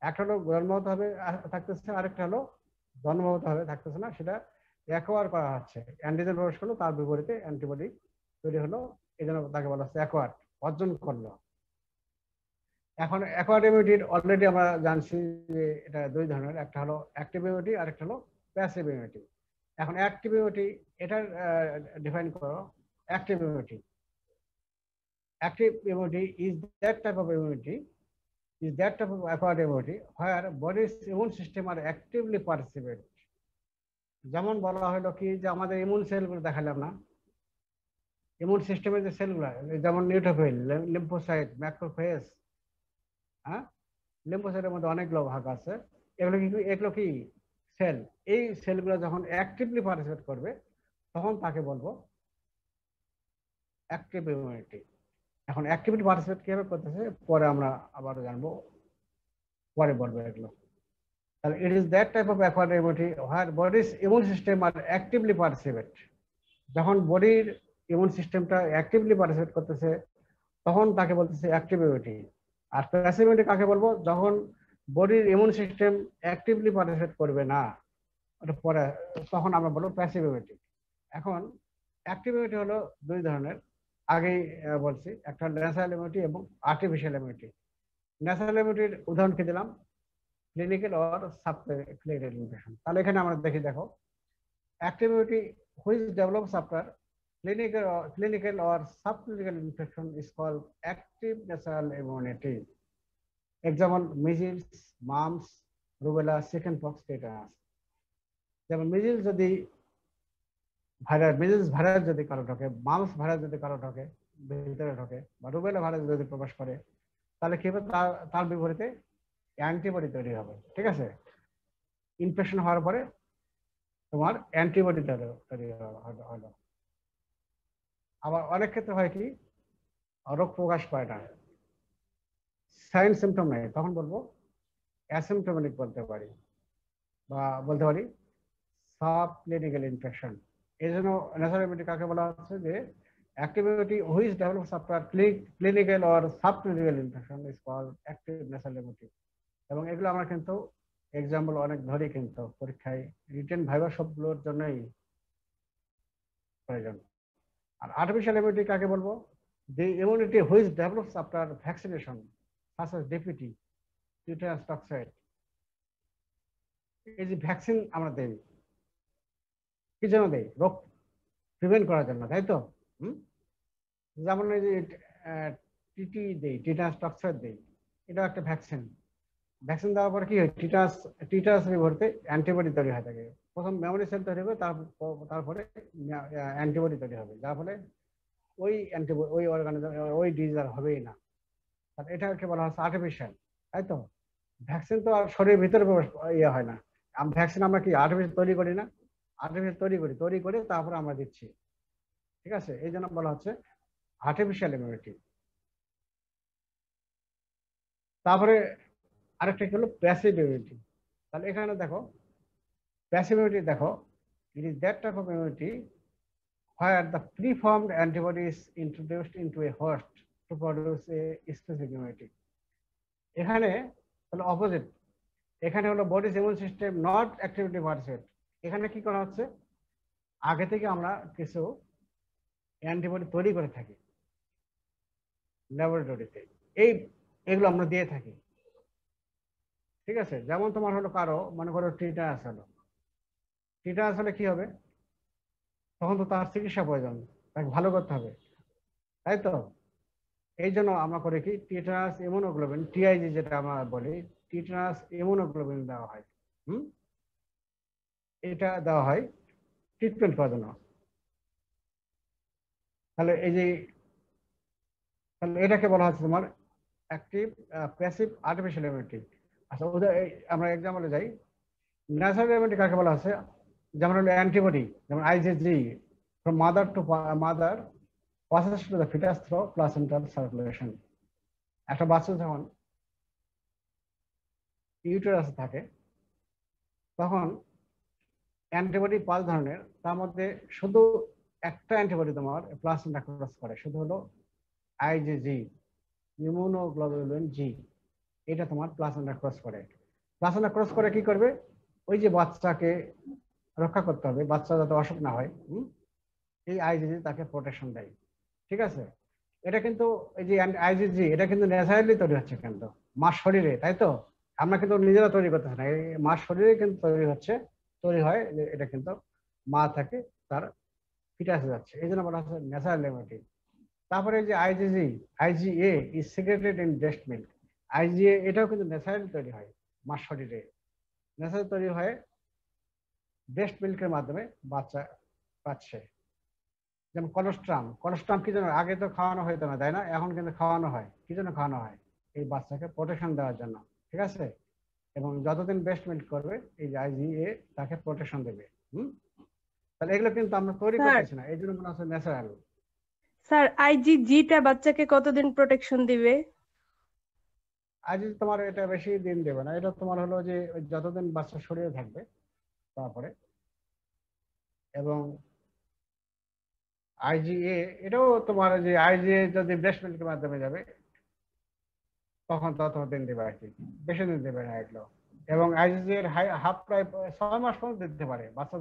একটা হলো জন্মগতভাবে থাকতেছে, আরেকটা হলো জন্মগতভাবে থাকতেছে না, সেটা অ্যাকোয়ার করা হচ্ছে। অ্যান্টিজেন প্রবেশ করলো, তার বিপরীতে অ্যান্টিবডি তৈরি হলো, এই জন্য তাকে বলা হচ্ছে অ্যাকোয়ার্ড, অর্জন করলো। এখন অ্যাকোয়ার্ড ইমিউনিটির অলরেডি আমরা জানছি যে এটা দুই ধরনের, একটা হলো অ্যাক্টিভ ইমিউনিটি আর একটা হলো প্যাসিভ ইমিউনিটি। এখন অ্যাক্টিভ ইমিউনিটি, এটার ডিফাইন করো। Active immunity is that type of immunity is that type of acquired immunity where body's immune system are actively participate. যেমন বলা হলো কি, যে আমাদের ইমিউন সেলগুলো দেখালাম না, ইমিউন সিস্টেমের যে সেলগুলো, যেমন নিউট্রোফিল, লিম্ফোসাইট, ম্যাক্রোফেজ, হ্যাঁ, লিম্ফোসাইটের মধ্যে অনেকগুলো ভাগ আছে। এগুলো কি সেল। এই সেলগুলো যখন অ্যাক্টিভলি পার্টিসিপেট করবে, তখন তাকে বলবো অ্যাক্টিভ ইমিউনিটি। এখন অ্যাক্টিভিটি পার্টিসিপেট কিভাবে করতেছে পরে আমরা আবারও জানবো, পরে বলবো এগুলো। তাহলে it is that type of acquired immunity where body's immune system are actively participate. যখন বডির ইমিউন সিস্টেমটা অ্যাক্টিভলি পার্টিসিপেট করতেছে, তখন তাকে বলতেছে অ্যাক্টিভ ইমিউনিটি। আর প্যাসিভ ইমিউনিটি কাকে বলবো? যখন বডির ইমিউন সিস্টেম অ্যাক্টিভলি পার্টিসিপেট করবে না, ওটা পরে, তখন আমরা বলবো প্যাসিভ ইমিউনিটি। এখন অ্যাক্টিভ ইমিউনিটি হলো দুই ধরনের, আগেই বলছি, একটা ন্যাচারাল ইমিউনিটি এবং আর্টিফিশিয়াল ইমিউনিটি। ন্যাচারাল ইমিউনিটির উদাহরণ কি দিলাম? Clinical or sub clinical infection. তাহলে এখানে আমরা দেখো active immunity which develops after clinical or subclinical infection is called active natural immunity. Example: measles, mumps, rubella, chickenpox, tetanus. যেমন মিজেলস যদি ভাইরাস যদি কারো ঢোকে, মাম্পস ভাইরাস যদি কারো ঢোকে, ভিতরে ঢোকে, বা রুবেলা ভাইরাস যদি প্রবেশ করে, তাহলে কি হবে? তার বিপরীতে অ্যান্টিবডি তৈরি হবে। ঠিক আছে? ইনফেকশন হওয়ার পরে তোমার অ্যান্টিবডি তৈরি হলো। আবার অনেক ক্ষেত্রে হয় কি, রোগ প্রকাশ পায় না, সাইন সিমটম নেই, তখন বলবো অ্যাসিমপ্টোমেটিক বলতে পারি, বা বলতে পারি সাব ক্লিনিক্যাল ইনফেকশন। এই জন্য ন্যাচারাল ইমিউনিটি কাকে বলা হচ্ছে? যে active immunity which develops after clinical or subclinical infection is called active nasal immunity. এবং এগুলো আমরা কিন্তু এক্সাম্পল অনেক ধরি কিন্তু পরীক্ষায় রিটেন ভাইবা সবগুলোর জন্যই প্রয়োজন। আর আর্টিফিশিয়াল ইমিউনিটি কাকে বলবো? The immunity which develops after vaccination such as DPT, tetanus toxoid. এই যে ভ্যাকসিন আমরা দেই, কি জন্য দেই? রোগ প্রিভেন্ট করার জন্য, তাই তো? যেমন এই যে টিটি দেই, টিটানাস টক্সাইড দেই, এটা একটা ভ্যাকসিন। ভ্যাকসিন দেওয়ার পরে কি হয়? টিটাস বিপরীতে অ্যান্টিবডি তৈরি হয়ে থাকে। প্রথম মেমোরি সেল তৈরি হবে, তারপরে অ্যান্টিবডি তৈরি হবে, যার ফলে ওই অ্যান্টিবডি ওই অর্গানিজম ওই ডিজিজ আর হবেই না। এটাকে বলা হচ্ছে আর্টিফিশিয়াল, তাই তো? ভ্যাকসিন তো আর শরীরের ভিতরে ইয়ে হয় না। ভ্যাকসিন আমরা কি আর্টিফিশিয়াল তৈরি করি না? আর্টিফিশিয়াল তৈরি করে তারপরে আমরা দিচ্ছি, ঠিক আছে? এই জন্য বলা হচ্ছে আর্টিফিশিয়াল ইমিউনিটি। তারপরে আরেকটা কি হলো? Passive immunity. তাহলে এখানে দেখো, প্যাসিভ ইমিউনিটি দেখো, it is that type of immunity where the preformed antibody is introduced into a host to produce a specific immunity. এখানে হলো অপোজিট। এখানে হলো body's immune system not activity per se. এখানে কি করা হচ্ছে? আগে থেকে আমরা কিছু অ্যান্টিবডি তৈরি করে থাকি ল্যাবরেটরিতে, এগুলো আমরা দিয়ে থাকি, ঠিক আছে? যেমন তোমার হলো কারো মনে করো টিটানাস হলো, টিটানাস হলে কি হবে? তখন তো তার চিকিৎসা প্রয়োজন, তাকে ভালো করতে হবে, তাই তো? এই জন্য আমরা করে কি টিটানাস ইমিউনোগ্লোবিন, টিআইজি যেটা আমরা বলি, টিটানাস ইমিউনোগ্লোবিন দেওয়া হয়। এটা দেওয়া হয় ট্রিটমেন্ট করার জন্য। তাহলে এই যে, তাহলে এটাকে বলা হচ্ছে তোমার অ্যাক্টিভ প্যাসিভ আর্টিফিশিয়াল ইমিউনিটি। আচ্ছা, আমরা এক্সাম্পলে যাই। ন্যাচারাল ইমিউনিটি কাকে বলা হচ্ছে? যেমন হলো অ্যান্টিবডি, যেমন IgG from mother to mother passes to the fetus through placental circulation. একটা বাচ্চা যখন ইউটেরাসে থাকে তখন অ্যান্টিবডি 5 ধরনের, তার মধ্যে শুধু একটা অ্যান্টিবডি তোমার প্লাসেন্টা ক্রস করে, শুধু হলো আইজিজি, ইমিউনোগ্লোবুলিন জি। এটা তোমার প্লাসেন্টা ক্রস করে। প্লাসেন্টা ক্রস করে কি করবে? ওই যে বাচ্চাকে রক্ষা করতে হবে, বাচ্চা যাতে অসুখ না হয়, এই আইজিজি তাকে প্রোটেকশন দেয়, ঠিক আছে? এটা কিন্তু এই যে আইজিজি, এটা কিন্তু ন্যাচারালি তৈরি হচ্ছে কিন্তু মার শরীরে, তাই তো? আমরা কিন্তু নিজেরা তৈরি করতেছি না, এই মার শরীরে কিন্তু তৈরি হয়। এটা কিন্তু মা থাকে তার ফিটাসে যাচ্ছে, এই জন্য বলা হচ্ছে ন্যাচারাল ইমিউনিটি। তারপরে যে IGA is secreted in breast milk. IGA এটাও কিন্তু ন্যাচারালি তৈরি হয় মার শরীরে, ন্যাচারালি তৈরি হয় ব্রেস্ট মিল্কের মাধ্যমে বাচ্চা পাচ্ছে। যেমন কলস্ট্রাম কি জন্য? আগে তো খাওয়ানো হতো না, তাই না? এখন কিন্তু খাওয়ানো হয়। কি জন্য খাওয়ানো হয়? এই বাচ্চাকে প্রোটেকশন দেওয়ার জন্য, ঠিক আছে? এবং যতদিন ব্রেস্ট মিল্ক করবে এই যে আইজিএ তাকে প্রোটেকশন দেবে। তাহলে এগুলো কিন্তু আমরা তৈরি করতেছি না, এই জন্য মনে হচ্ছে ন্যাচারাল। স্যার, আইজিজিটা বাচ্চাকে কতদিন প্রোটেকশন দিবে? আইজি তোমার এটা বেশি দিন দেবে না, এটা তোমার হলো যে যতদিন বাচ্চা শরীরে থাকবে তারপরে। এবং আইজিএ এটাও তোমার যে আইজিএ যদি ব্রেস্ট মিল্কের মাধ্যমে যাবে তখন ততদিন দেবে আর কি, বেশি দিন দেবে না এগুলো। এবং আইজিজি এর হাফ লাইফ 6 মাস পর্যন্ত দিতে পারে, বাচ্চা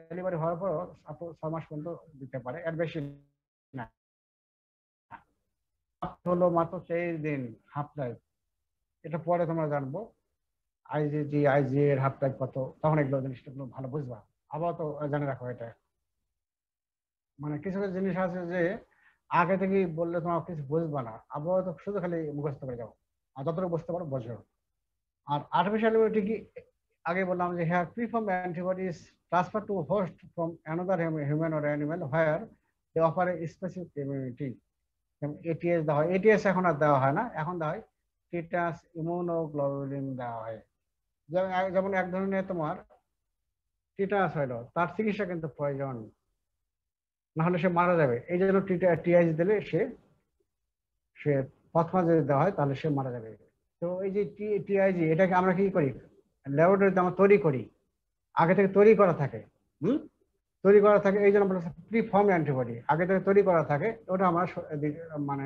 ডেলিভারি হওয়ার পর 6 মাস পর্যন্ত দিতে পারে, এর বেশি না। হলো মাত্র 23 দিন হাফ লাইফ। এটা পরে তোমরা জানবো আইজি এর হাফ লাইফ কত, তখন এগুলো জিনিসটা ভালো বুঝবা। আবার তো জানে রাখো এটা, মানে কিছু কিছু জিনিস আছে যে আগে থেকে বললে তোমার কিছু বুঝবা না, আবার তো শুধু খালি মুখস্থ করে যাও, আর যতটুকু বুঝতে পারো বোঝো। আর আর্টিফিশিয়াল ইমিউনিটি কি? আগে বললাম যে here preformed antibodies transfer to host from another human or animal where they offer a specific immunity. যেমন এটিএস দেওয়া হয়, এটিএস এখন আর দেওয়া হয় না, এখন দেওয়া হয় টিটাস ইমিউনোগ্লোবুলিন দেওয়া হয়। যেমন এক ধরনের তোমার টিটাস হইলো, তার চিকিৎসা কিন্তু প্রয়োজন, না হলে সে মারা যাবে। এই জন্য টিআইজ দিলে সে প্রথমা যদি দেওয়া হয় তাহলে সে মারা যাবে। তো এই যে টিআইজি এটাকে আমরা কি করি? ল্যাবরেটরিতে আমরা তৈরি করি, আগে থেকে তৈরি করা থাকে। তৈরি করা থাকে, এই জন্য আমরা প্রিফর্ম অ্যান্টিবডি আগে থেকে তৈরি করা থাকে, ওটা আমরা মানে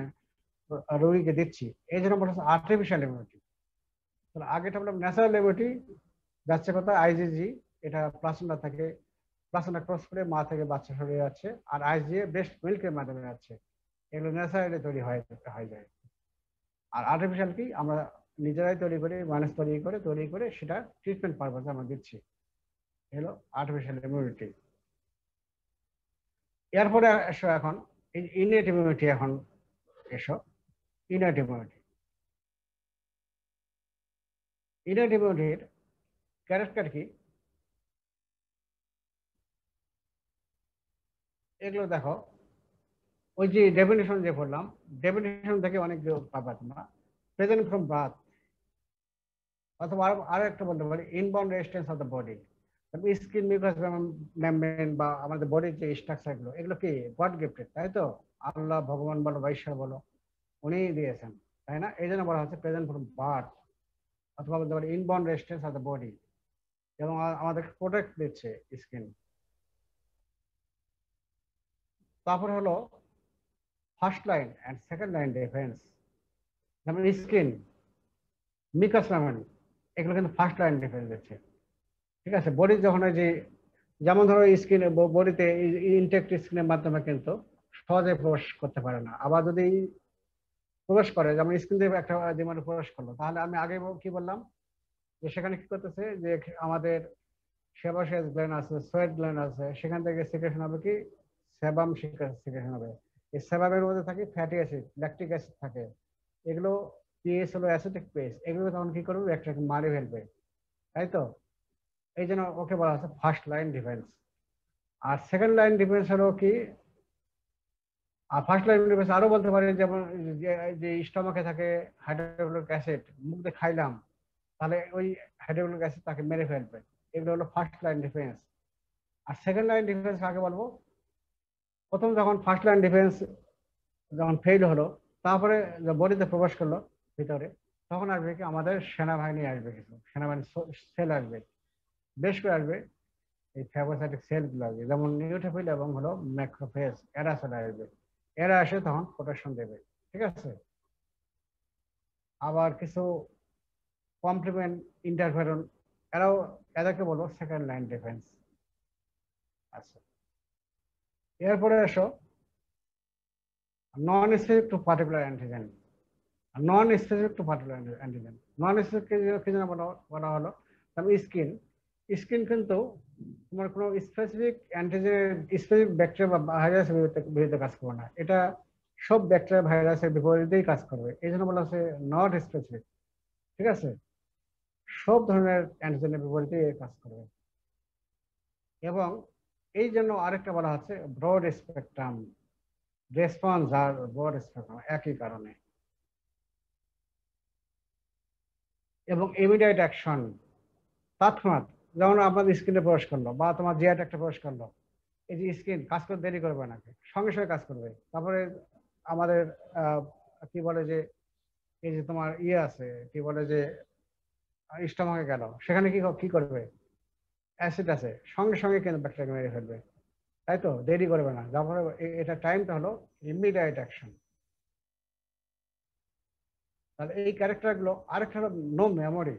রোগীকে দিচ্ছি, এই জন্য বলা হচ্ছে আর্টিফিশিয়াল ইমিউনিটি। তাহলে আগেটা বললাম ন্যাচারাল ইমিউনিটি, যাচ্ছে কথা আইজিজি, এটা প্লাসেন্টা থেকে, প্লাসেন্টা ক্রস করে মা থেকে বাচ্চা শরীরে যাচ্ছে, আর আইজিএ ব্রেস্ট মিল্কের মাধ্যমে যাচ্ছে। এগুলো ন্যাচারালি তৈরি হয়ে যায়। আর আর্টিফিশিয়াল কি আমরা নিজেরাই তৈরি করি, মানুষ তৈরি করে সেটা ট্রিটমেন্ট পারপাসে আমরা দিচ্ছি। এগুলো আর্টিফিশিয়াল ইমিউনিটি। এরপরে এসো এখন ইনএট ইমিউনিটি। এখন এসো ইনএট ইমিউনিটি। ইনএট ইমিউনিটির ক্যারেক্টার কি? এগুলো দেখো, ওই যে ডেফিনেশন যে পড়লাম, ডেফিনেশন থেকে অনেক পাবা তোমরা। প্রেজেন্ট ফ্রম বার্থ, অথবা আরো একটা বলতে পারি inbound resistance of the body. Skin mucus membrane বা আমাদের বডির যে স্ট্রাকচার গুলো, এগুলো কি গড গিফটেড, তাই তো? আল্লাহ, ভগবান বলো বা ঈশ্বর বলো, উনিই দিয়েছেন, তাই না? এই জন্য বলা হচ্ছে প্রেজেন্ট ফ্রম বার্থ, অথবা বলতে পারি inbound resistance of the body, এবং আমাদের প্রোটেক্ট দিচ্ছে স্কিন। তারপরে হলো first line and second line defence. যেমন স্কিন, মিকাস মেমব্রেন, এগুলো কিন্তু ফার্স্ট লাইন ডিফেন্স দিচ্ছে। ঠিক আছে, বডি যখন ওই যে, যেমন ধরো স্কিন, বডিতে ইনটেক্ট স্কিনের মাধ্যমে কিন্তু সহজে প্রবেশ করতে পারে না। আবার যদি প্রবেশ করে, যেমন স্কিন দিয়ে একটা ডিমান্ড প্রবেশ করলো, তাহলে আমি আগে কি বললাম যে সেখানে কি করতেছে, যে আমাদের সেবাসেস গ্ল্যান্ড আছে, সোয়েট গ্ল্যান্ড আছে, সেখান থেকে সিক্রেশন হবে কি, সেবাম সিক্রেশন হবে। এই সেবামের মধ্যে থাকে ফ্যাটি অ্যাসিড, ল্যাকটিক অ্যাসিড থাকে। এগুলো পিএইচ হলো অ্যাসিডিক পেস, এগুলো তখন কি করবে, একটাকে মারি ফেলবে, তাই তো? এই জন্য ওকে বলা হচ্ছে ফার্স্ট লাইন ডিফেন্স। আর সেকেন্ড লাইন ডিফেন্স হলো কি, আর ফার্স্ট লাইন ডিফেন্স আরো বলতে পারি, যেমন যে স্টমাকে থাকে হাইড্রোক্লোরিক অ্যাসিড, মুখ দিয়ে খাইলাম, তাহলে ওই হাইড্রোক্লোরিক অ্যাসিড তাকে মেরে ফেলবে। এগুলো হলো ফার্স্ট লাইন ডিফেন্স। আর সেকেন্ড লাইন ডিফেন্স কাকে বলবো? প্রথম যখন ফার্স্ট লাইন ডিফেন্স যখন ফেল হলো, তারপরে বডিতে প্রবেশ করলো ভিতরে, তখন আসবে কি আমাদের সেনাবাহিনী আসবে, কিছু সেনাবাহিনী সেল আসবে, বেশ করে আসবে। এই ফ্যাগোসাইটিক সেল গুলো আসবে, যেমন নিউট্রোফিল এবং হলো ম্যাক্রোফেজ, এরা চলে আসবে। এরা এসে তখন প্রোটেকশন দেবে। ঠিক আছে, আবার কিছু কমপ্লিমেন্ট ইন্টারফেরন, এরাও, এদেরকে বলবো সেকেন্ড লাইন ডিফেন্স। আচ্ছা, এরপরে এসো non specific to particular antigen. Non specific to particular antigen, non specific কি জন্য বলা হলো? স্কিন, স্কিন কিন্তু তোমার কোনো স্পেসিফিক অ্যান্টিজেনের, স্পেসিফিক ব্যাকটেরিয়া বা ভাইরাসের বিরুদ্ধে কাজ করবে না। এটা সব ব্যাকটেরিয়া ভাইরাসের বিপরীতেই কাজ করবে। এই জন্য বলা হচ্ছে নট স্পেসিফিক। ঠিক আছে, সব ধরনের অ্যান্টিজেনের বিপরীতেই কাজ করবে। এবং এই জন্য আরেকটা বলা হচ্ছে ব্রড স্পেকট্রাম রেসপন্স, আর ব্রড স্পেকট্রাম একই কারণে। এবং ইমিডিয়েট অ্যাকশন, তৎক্ষণাৎ, যেমন আপনার স্কিনে প্রবেশ করলো বা তোমার জিআই ট্র্যাক্টে প্রবেশ করলো, এই যে স্কিন কাজ করতে দেরি করবে নাকি, সঙ্গে সঙ্গে কাজ করবে। তারপরে আমাদের কি বলে যে, এই যে তোমার ইয়ে আছে, কি বলে যে স্টমাকে গেল, সেখানে কি কি করবে, অ্যাসিড আছে, সঙ্গে সঙ্গে কিন্তু ব্যাকটেরিয়া মেরে ফেলবে, তাই তো? দেরি করবে না। তারপরে এটা টাইমটা হলো ইমিডিয়েট অ্যাকশন। তাহলে এই ক্যারেক্টার গুলো। আরেকটা হলো নো মেমোরি,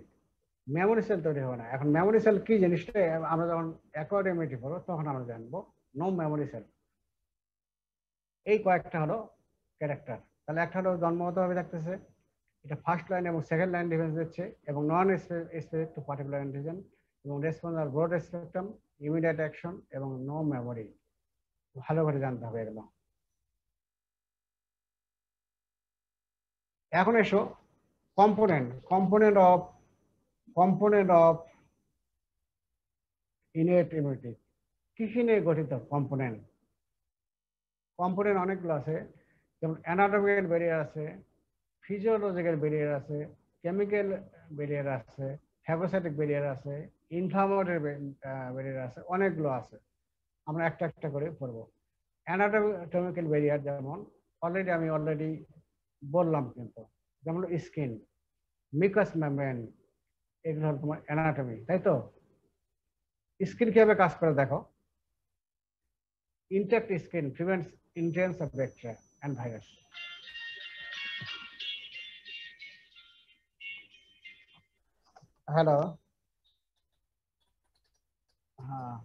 মেমোরি সেল তৈরি হবে না। এখন মেমোরি সেল কি জিনিসটা আমরা যখন অ্যাকোয়ার্ড ইমিউনিটি পড়বো তখন আমরা জানবো নো মেমোরি সেল। এই কয়েকটা হলো ক্যারেক্টার। তাহলে একটা হলো জন্মগত ভাবে থাকতেছে, এটা ফার্স্ট লাইন এবং সেকেন্ড লাইন ডিফেন্স দিচ্ছে, এবং non specific to particular antigen, এবং রেসপন্স আর ব্রড স্পেকট্রাম, ইমিডিয়েট অ্যাকশন এবং নো মেমোরি। ভালো করে জানতে হবে এগুলো। এখন এসো কম্পোনেন্ট অফ ইনেট ইমিউনিটি। কি কি নিয়ে গঠিত কম্পোনেন্ট? কম্পোনেন্ট অনেকগুলো আছে, যেমন অ্যানাটমিক্যাল ব্যারিয়ার আছে, ফিজিওলজিক্যাল ব্যারিয়ার আছে, কেমিক্যাল ব্যারিয়ার আছে, ফ্যাগোসাইটিক ব্যারিয়ার আছে, ইনফ্লামেটরি ব্যারিয়ার আছে, অনেকগুলো আছে। আমরা একটা একটা করে পড়বো। অ্যানাটমিক্যাল ব্যারিয়ার যেমন অলরেডি বললাম, কিন্তু যেমন স্কিন, মিকাস মেমব্রেন, এগুলো হলো তোমার অ্যানাটমি, তাই তো? স্কিন কিভাবে কাজ করে দেখো। intact skin prevents entrance of bacteria and virus. Hello. হ্যাঁ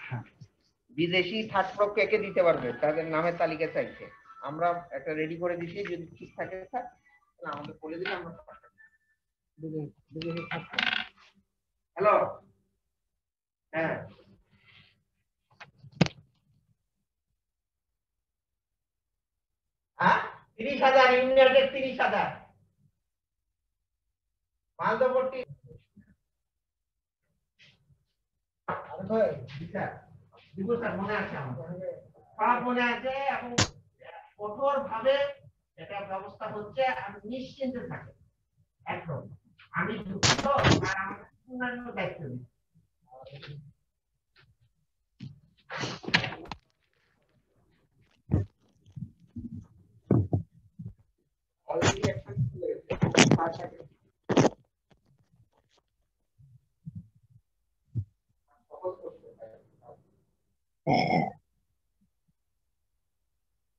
হ্যাঁ বিদেশি থার্ড পক্ষ একে দিতে পারবে, তাদের নামের তালিকা চাইছে, আমরা একটা রেডি করে দিছি, যদি ঠিক থাকে স্যার তাহলে আমাকে বলে দিলে আমরা। হ্যালো, হ্যাঁ হ্যাঁ 30,000 ইউনিয়নের 30,000 মালদপট্টি। মনে আছে আমার, সব মনে আছে, এবং কঠোর ভাবে এটা ব্যবস্থা হচ্ছে, আমি নিশ্চিন্তে থাকি একদম। আমি দুঃখিত আর আমার অন্যান্য দায়িত্ব নিই। অলরেডি একটা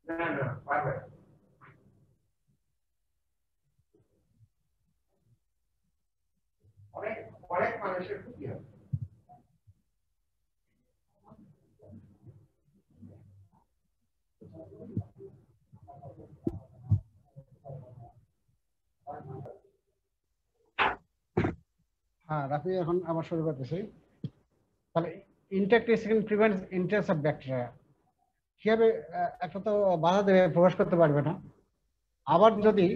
না না পারবে, অনেক অনেক মানুষের ক্ষতি হবে। হ্যাঁ রাফি, এখন আবার শুরু করতেছি। তাহলে intact skin prevents intrusion of bacteria. কিভাবে একটা তো বাধা দেবে, প্রবেশ করতে পারবে না। আবার যদি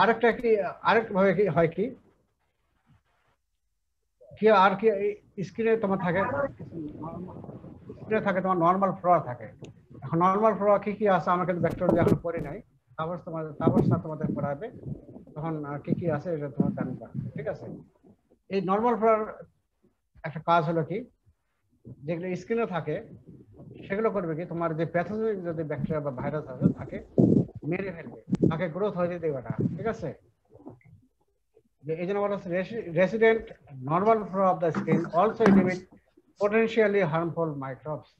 আরেকটা কি, আরেক ভাবে কি হয় কি কি আর কি স্কিনে তোমার থাকে, স্কিনে থাকে তোমার নর্মাল ফ্লোরা থাকে। এখন নর্মাল ফ্লোরা কি কি আছে আমরা কিন্তু ব্যাকটেরিয়া এখন পড়ি নাই, তাপস তোমাদের পড়াবে, তখন কি কি আছে এটা তোমার জানবা। ঠিক আছে, এই নর্মাল ফ্লোরার একটা কাজ হলো কি, যেগুলো স্কিনে থাকে সেগুলো করবে কি, তোমার যে প্যাথোজেনিক যদি ব্যাকটেরিয়া বা ভাইরাস আছে তাকে মেরে ফেলবে, তাকে গ্রোথ হতে দেবে না। ঠিক আছে, যে এই জন্য বলা হচ্ছে resident normal flow of the skin also inhibit potentially harmful microbes.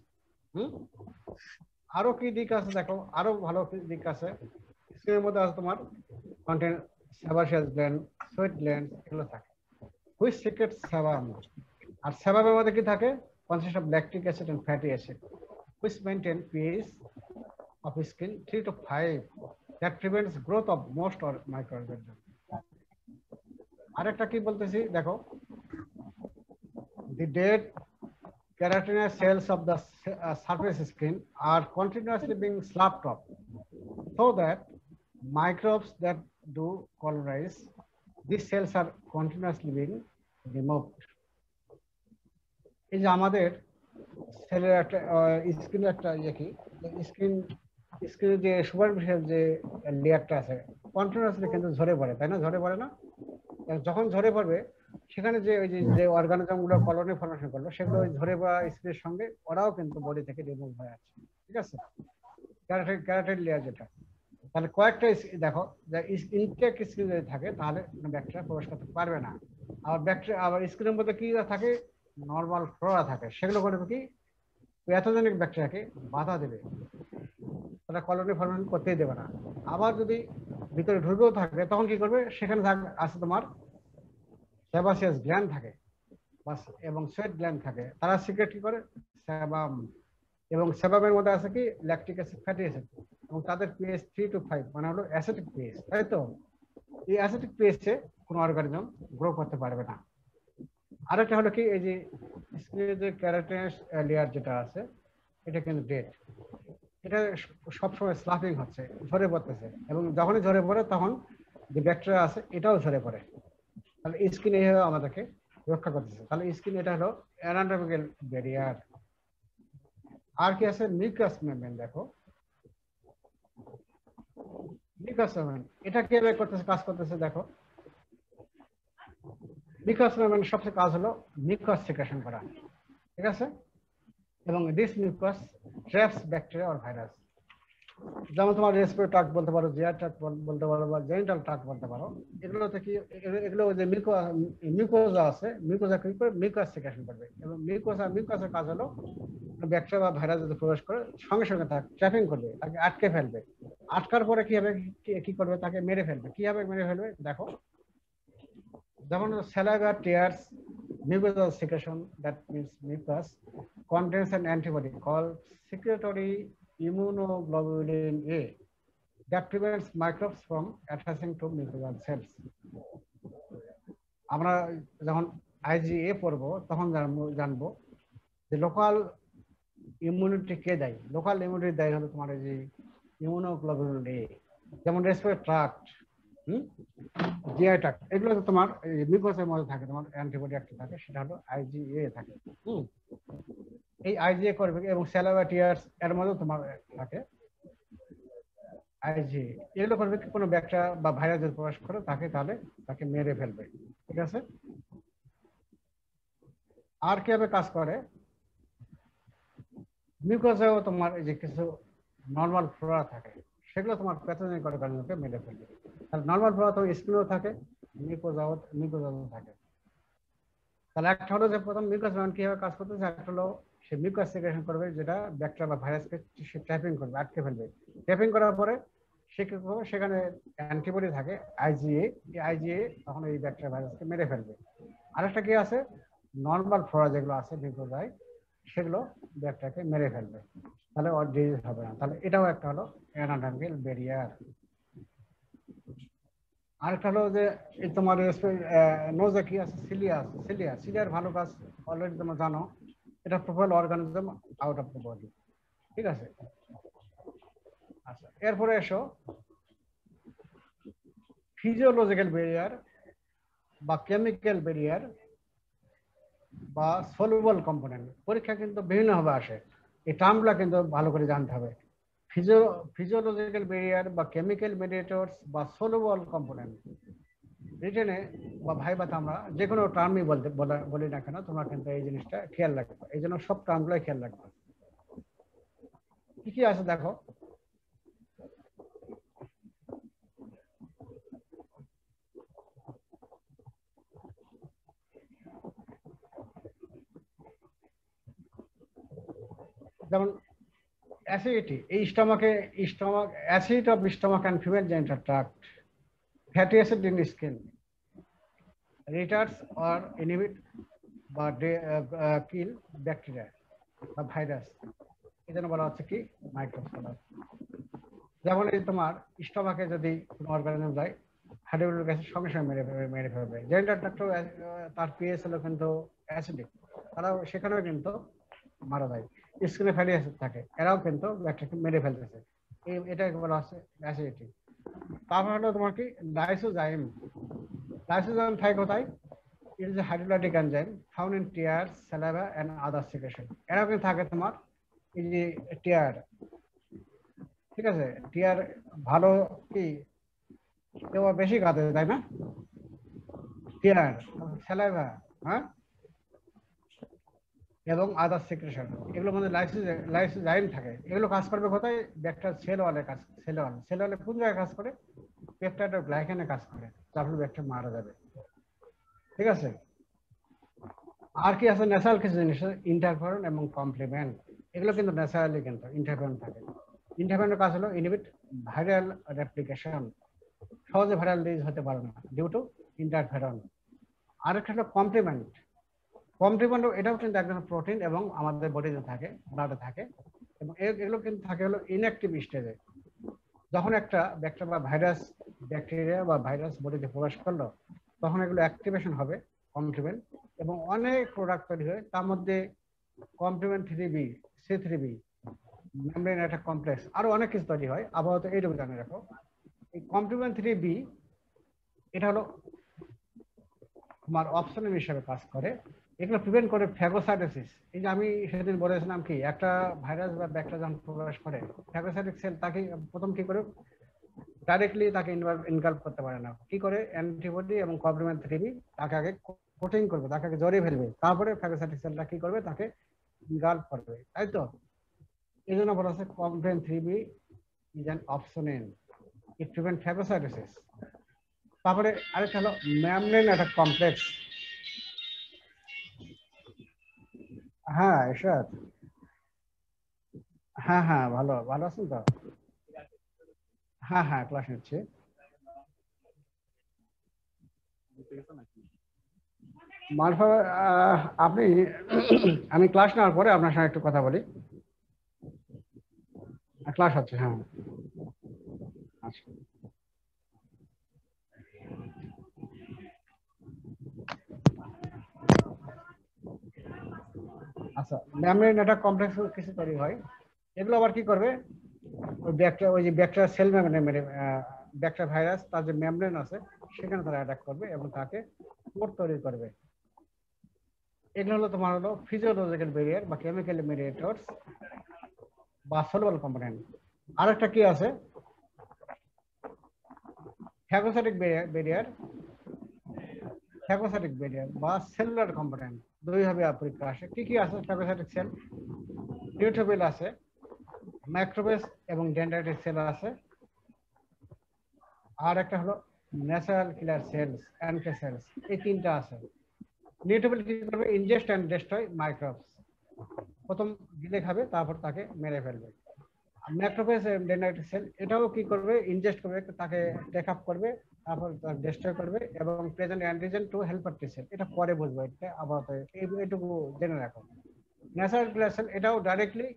আরো কি দিক আছে দেখো, আরো ভালো কি দিক আছে স্কিনের মধ্যে আছে তোমার content sebaceous gland, sweat gland, এগুলো থাকে, হুইচ সিক্রেট সেবাম। আর সেবামের মধ্যে কি থাকে, consist of lactic acid and fatty acid which maintain pH of skin 3 to 5 that prevents growth of most or microorganisms. আরেকটা কি বলতেছি দেখো, the dead keratinous cells of the surface skin are continuously being slapped off so that microbes that do colonize these cells are continuously being removed. এই যে আমাদের সেলের একটা স্কিনের একটা ইয়ে কি, স্কিনের যে সুপারফিশিয়াল যে লেয়ারটা আছে কন্টিনিউয়াসলি কিন্তু ঝরে পড়ে, তাই না? ঝরে পড়ে না? যখন ঝরে পড়বে সেখানে যে ওই যে অর্গানিজম গুলো কলোনি ফর্মেশন করলো সেগুলো ঝরে পড়া স্কিনের সঙ্গে ওরাও কিন্তু বডি থেকে রিমুভ হয়ে আছে। ঠিক আছে, ক্যারাটিন লেয়ার যেটা, তাহলে কয়েকটা দেখো যে ইনটেক স্কিন যদি থাকে তাহলে ব্যাকটেরিয়া প্রবেশ করতে পারবে না। আবার স্কিনের মধ্যে কি থাকে, নর্মাল ফ্লোরা থাকে, সেগুলো করবে কি প্যাথোজেনিক ব্যাকটেরিয়াকে বাধা দেবে, তারা কলোনি ফর্মেশন করতেই দেবে না। আবার যদি ভিতরে ঢুকেও থাকে তখন কি করবে, সেখানে আছে তোমার সেবাসিয়াস গ্ল্যান্ড থাকে এবং সুয়েট গ্ল্যান্ড থাকে, তারা সিক্রেট কি করে সেবাম, এবং সেবামের মধ্যে আছে কি ল্যাকটিক অ্যাসিড, ফ্যাটি অ্যাসিড, এবং তাদের পিএইচ 3 to 5 মানে হলো অ্যাসিডিক পিএইচ, তাই তো? এই অ্যাসিডিক পিএইচে কোনো অর্গানিজম গ্রো করতে পারবে না। আরেকটা হলো কি, এই যে স্কিনের যে ক্যারাটিনাস লেয়ার যেটা আছে এটা কিন্তু ডেড, এটা সবসময় স্লাফিং হচ্ছে, ঝরে পড়তেছে, এবং যখনই ঝরে পড়ে তখন যে ব্যাকটেরিয়া আছে এটাও ঝরে পড়ে। তাহলে স্কিন এইভাবে আমাদেরকে রক্ষা করতেছে। তাহলে স্কিন এটা হলো অ্যানাটমিক্যাল ব্যারিয়ার। আর কি আছে, মিউকাস মেমব্রেন। দেখো মিউকাস মেমব্রেন এটা কিভাবে করতেছে, কাজ করতেছে দেখো। মিউকাস মেমব্রেন সবচেয়ে কাজ হলো মিউকাস সিক্রেশন করা। ঠিক আছে, এবং this mucus traps bacteria or virus. যেমন তোমার রেসপিরেটরি ট্র্যাক্ট বলতে পারো, জিআর ট্র্যাক্ট বলতে পারো, বা জেনিটাল ট্র্যাক্ট বলতে পারো। এগুলোতে কি, এগুলো যে মিউকোজা আছে, মিউকোজা কি করে মিউকাস সিক্রেশন করবে, এবং মিউকাসের কাজ হলো ব্যাকটেরিয়া বা ভাইরাস যদি প্রবেশ করে সঙ্গে সঙ্গে তাকে ট্র্যাপিং করবে, তাকে আটকে ফেলবে। আটকার পরে কি হবে, কি করবে, তাকে মেরে ফেলবে। কিভাবে মেরে ফেলবে দেখো, যেমন saliva tears mucosal secretion, that means mucus contains an antibody called secretory immunoglobulin A that prevents microbes from attaching to mucosal cells. আমরা যখন IgA পড়বো তখন জানবো যে লোকাল ইমিউনিটি কে দেয়। লোকাল ইমিউনিটি দেয় হলো তোমার এই যে ইমিউনোগ্লোবুলিন এ, যেমন রেসপিরেটরি ট্রাক্ট, জিআই ট্রাক্ট, এগুলো তো তোমার মিউকাসের মধ্যে থাকে, তোমার অ্যান্টিবডি একটা থাকে, সেটা হলো IgA থাকে। এই IgA করবে এবং স্যালাইভা টিয়ার্স এর মধ্যে তোমার থাকে IgA। এগুলো করবে কি, কোনো ব্যাকটেরিয়া বা ভাইরাস যদি প্রবেশ করে তাহলে তাকে মেরে ফেলবে। ঠিক আছে। আর কিভাবে কাজ করে, মিউকাসেও তোমার এই যে কিছু নর্মাল ফ্লোরা থাকে, সেগুলো তোমার প্যাথোজেনিক অর্গানিজমকে মেরে ফেলবে। তাহলে নর্মাল ফ্লোরা তো স্কিনও থাকে, মিউকোজাও থাকে। তাহলে একটা হলো যে প্রথম মিউকাস কিভাবে কাজ করতেছে, একটা হলো সে মিউকাস সিক্রেশন করবে, যেটা ব্যাকটেরিয়া বা ভাইরাসকে সে ট্র্যাপিং করবে, আটকে ফেলবে। ট্র্যাপিং করার পরে সে কি করবে, সেখানে অ্যান্টিবডি থাকে IgA, এই IgA তখন এই ব্যাকটেরিয়া ভাইরাসকে মেরে ফেলবে। আরেকটা কি আছে, নর্মাল ফ্লোরা যেগুলো আছে মিউকোজাই, সেগুলো ব্যাকটেরিয়াকে মেরে ফেলবে, তাহলে ওর ডিজিজ হবে না। তাহলে এটাও একটা হলো অ্যানাটমিক্যাল ব্যারিয়ার। আরেকটা হলো যে এই তোমার নোজে কি আছে, সিলিয়ার ভালো কাজ অলরেডি তোমরা জানো, এটা profile organism out of the body. ঠিক আছে। আচ্ছা, এরপরে এসো ফিজিওলজিক্যাল ব্যারিয়ার বা কেমিক্যাল ব্যারিয়ার বা সলুবল কম্পোনেন্ট। পরীক্ষা কিন্তু বিভিন্নভাবে আসে, এই টার্মগুলো কিন্তু ভালো করে জানতে হবে। ফিজিওলজিক্যাল ব্যারিয়ার বা কেমিক্যাল মেডিয়েটরস বা সলুবল কম্পোনেন্ট, রিটেনে বা ভাইভাতে আমরা যে কোনো টার্মই বলি না কেন, তোমরা কিন্তু এই জিনিসটা খেয়াল রাখবে। এই জন্য সব টার্মগুলোই খেয়াল রাখবে। কি কি আছে দেখো, যেমন অ্যাসিডিটি, এই stomach acid of stomach and female genital tract, fatty acid in skin, retards or inhibit বা কিল ব্যাকটেরিয়া বা ভাইরাস, এই জন্য বলা হচ্ছে কি মাইক্রোবস। যেমন এই তোমার স্টমাকে যদি কোনো অর্গানিজম যায়, হাইড্রোক্লোরিক অ্যাসিড সঙ্গে সঙ্গে মেরে ফেলবে। জেনিটাল ট্রাক্টও তার পিএইচ হলো কিন্তু অ্যাসিডিক, তারাও সেখানেও কিন্তু মারা যায়। স্কিনে ফ্যাটি অ্যাসিড থাকে, এরাও কিন্তু ব্যাকটেরিয়াকে মেরে ফেলতেছে। এটা বলা হচ্ছে অ্যাসিডিটি। তারপর হলো তোমার কি লাইসোজাইম থাকে কোথায়? It is a hydrolytic enzyme found in tears, saliva and other secretion. এরাও কিন্তু থাকে তোমার এই যে টিয়ার। ঠিক আছে, টিয়ার ভালো কি কেউ বেশি খাতে, তাই না? টিয়ার, স্যালাইভা, হ্যাঁ, এবং আদার সিক্রেশন, এগুলোর মধ্যে লাইসোজাইম থাকে। এগুলো কাজ করবে কোথায়? ব্যাকটেরিয়ার সেল ওয়ালে কোন জায়গায় কাজ করে? পেপটাইড ও গ্লাইকেনে কাজ করে, তারপরে ব্যাকটেরিয়া মারা যাবে। ঠিক আছে। আর কি আছে ন্যাচারাল কিছু জিনিস, ইন্টারফেরন এবং কমপ্লিমেন্ট, এগুলো কিন্তু ন্যাচারালি কিন্তু ইন্টারফেরন থাকে। ইন্টারফেরনের কাজ হলো ইনহিবিট ভাইরাল রেপ্লিকেশন, সহজে ভাইরাল ডিজিজ হতে পারে না ডিউ টু ইন্টারফেরন। আরেকটা হলো কমপ্লিমেন্ট, এটাও কিন্তু একজন প্রোটিন এবং আমাদের বডিতে থাকে, ব্লাডে থাকে, এবং এগুলো কিন্তু থাকে হলো ইনঅ্যাক্টিভ স্টেজে। যখন একটা ব্যাকটেরিয়া বা ভাইরাস বডিতে প্রবেশ করলো, তখন এগুলো অ্যাক্টিভেশন হবে কমপ্লিমেন্ট, এবং অনেক প্রোডাক্ট তৈরি হয়। তার মধ্যে complement 3B, C3B, membrane attack complex, আরো অনেক কিছু তৈরি হয়। আপাতত এইটুকু জানে রাখো। এই কমপ্লিমেন্ট 3B এটা হলো তোমার অপশনাল হিসেবে কাজ করে। এগুলো প্রিভেন্ট করে ফ্যাগোসাইটোসিস। এই যে আমি সেদিন বলেছিলাম কি, একটা ভাইরাস বা ব্যাকটেরিয়া যখন প্রবেশ করে, ফ্যাগোসাইটিক সেল তাকে প্রথম কি করে, ডাইরেক্টলি তাকে ইনভলভ করতে পারে না। কি করে? অ্যান্টিবডি এবং কমপ্লিমেন্ট 3B তাকে আগে কোটিং করবে, তাকে আগে জড়িয়ে ফেলবে, তারপরে ফ্যাগোসাইটিক সেলটা কি করবে, তাকে ইনভলভ করবে, তাই তো? এই জন্য বলা হচ্ছে complement 3B is an optional, it prevent phagocytosis. তারপরে আরেকটা হলো মেমব্রেন অ্যাটাক কমপ্লেক্স। হ্যাঁ ঈশ্বর, হ্যাঁ ভালো আছেন তো? হ্যাঁ হ্যাঁ ক্লাস নিচ্ছে। মারফা আপনি আমি ক্লাস নেওয়ার পরে আপনার সঙ্গে একটু কথা বলি। ক্লাস হচ্ছে, হ্যাঁ। আচ্ছা আচ্ছা, মেমব্রেন একটা কমপ্লেক্স কিছু তৈরি হয়। এগুলো আবার কি করবে, ওই যে bacteria cell membrane, bacteria virus তার যে মেমব্রেন আছে সেখানে তারা অ্যাটাক করবে এবং তাকে পোর তৈরি করবে। এগুলো হলো তোমার হলো ফিজিওলজিক্যাল ব্যারিয়ার বা কেমিক্যাল মিডিয়েটরস বা সলুবল কম্পোনেন্ট। আরেকটা কি আছে, ফ্যাগোসাইটিক ব্যারিয়ার, ফ্যাগোসাইটিক ব্যারিয়ার বা সেলুলার কম্পোনেন্ট। দুইভাবে পরীক্ষা আসে। কি কি আছে ফ্যাগোসাইটিক সেল? নিউট্রোফিল আছে, ম্যাক্রোফেজ এবং ডেনড্রাইটিক সেল আছে। আর একটা হলো ন্যাচারাল কিলার সেলস, এনকে সেলস। এই তিনটা আছে। নিউট্রোফিল কি করবে? Ingest and destroy microbes. প্রথম গিলে খাবে, তারপর তাকে মেরে ফেলবে। ম্যাক্রোফেজ ডেনড্রাইটিক সেল এটাও কি করবে? ইনজেস্ট করবে, তাকে টেক আপ করবে, তারপর ডেস্ট্রয় করবে এবং present antigen to helper T cell. এটা পরে বুঝবো, এটা আপাতত এইটুকু জেনে রাখো। ন্যাচারাল কিলার সেল এটাও ডাইরেক্টলি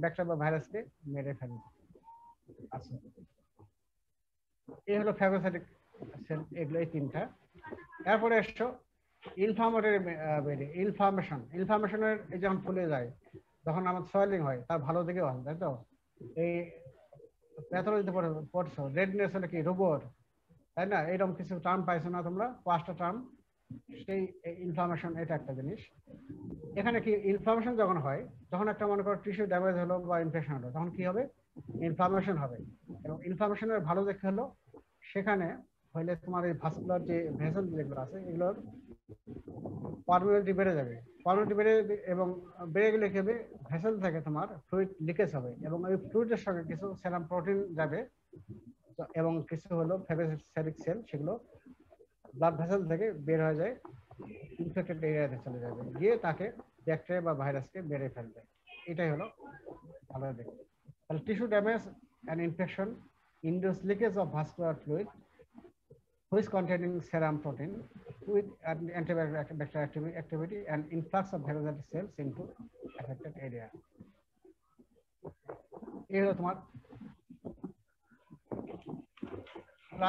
ব্যাকটেরিয়া বা ভাইরাসকে মেরে ফেলবে। আচ্ছা, এই হলো ফ্যাগোসাইটিক সেল, এগুলো এই তিনটা। এরপরে এসছো ইনফ্লামেটরি ইনফ্লামেশন। ইনফ্লামেশনের এই যখন ফুলে যায়, যখন আমাদের সোয়েলিং হয়, তার ভালো দিকে হয়, তাই তো? এই প্যাথোলজিতে পড়ছো, রেডনেস হলে কি রুবোর, তাই না? এরকম কিছু টার্ম পাইছো না তোমরা, 5টা টার্ম। সেই ইনফ্লামেশন এটা একটা জিনিস। এখানে কি ইনফ্লামেশন যখন হয়, যখন একটা মনে করো টিস্যু ড্যামেজ হলো বা ইনফেকশন হলো, তখন কি হবে? ইনফ্লামেশন হবে। এবং ইনফ্লামেশনের ভালো দেখতে হলো সেখানে হইলে তোমার এই ভাস্কুলার যে ভেসেল যেগুলো আছে এগুলোর পারমিবিলিটি বেড়ে যাবে। পারমিবিলিটি বেড়ে এবং বেড়ে গেলে কি হবে? ভেসেল থেকে তোমার ফ্লুইড লিকেজ হবে এবং ওই ফ্লুইডের সঙ্গে কিছু সেরাম প্রোটিন যাবে এবং কিছু হলো ফ্যাগোসাইটিক সেল, সেগুলো ব্লাড ভেসেল থেকে বের হয়ে যায়, ইনফেক্টেড এরিয়াতে চলে যাবে, গিয়ে তাকে ব্যাকটেরিয়া বা ভাইরাসকে মেরে ফেলবে। এটাই হলো ভালো দিক। তাহলে tissue damage and infection induce leakage of vascular fluid which containing serum protein with antibacterial activity and influx of phagocytic cells into affected area. এই হলো তোমার।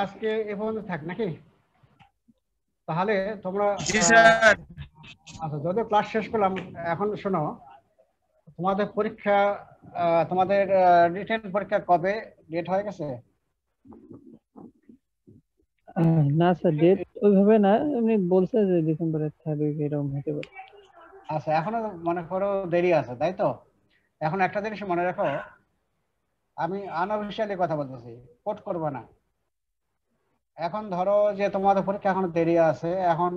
আজকে এ পর্যন্ত থাক নাকি? তাহলে তোমরা আচ্ছা, যদিও ক্লাস শেষ করলাম, এখন শোনো, তোমাদের পরীক্ষা, তোমাদের রিটেন পরীক্ষা কবে? ডেট হয়ে গেছে? না স্যার, ডেট ওইভাবে না, এমনি বলছে যে ডিসেম্বরের 3rd উইক এরকম হতে পারে। আচ্ছা, এখনো মনে করো দেরি আছে, তাই তো? এখন একটা জিনিস মনে রাখো, আমি আনঅফিসিয়ালি কথা বলতেছি, কোট করবে না। এখন ধরো যে তোমাদের পরীক্ষা এখনো দেরি আছে, এখন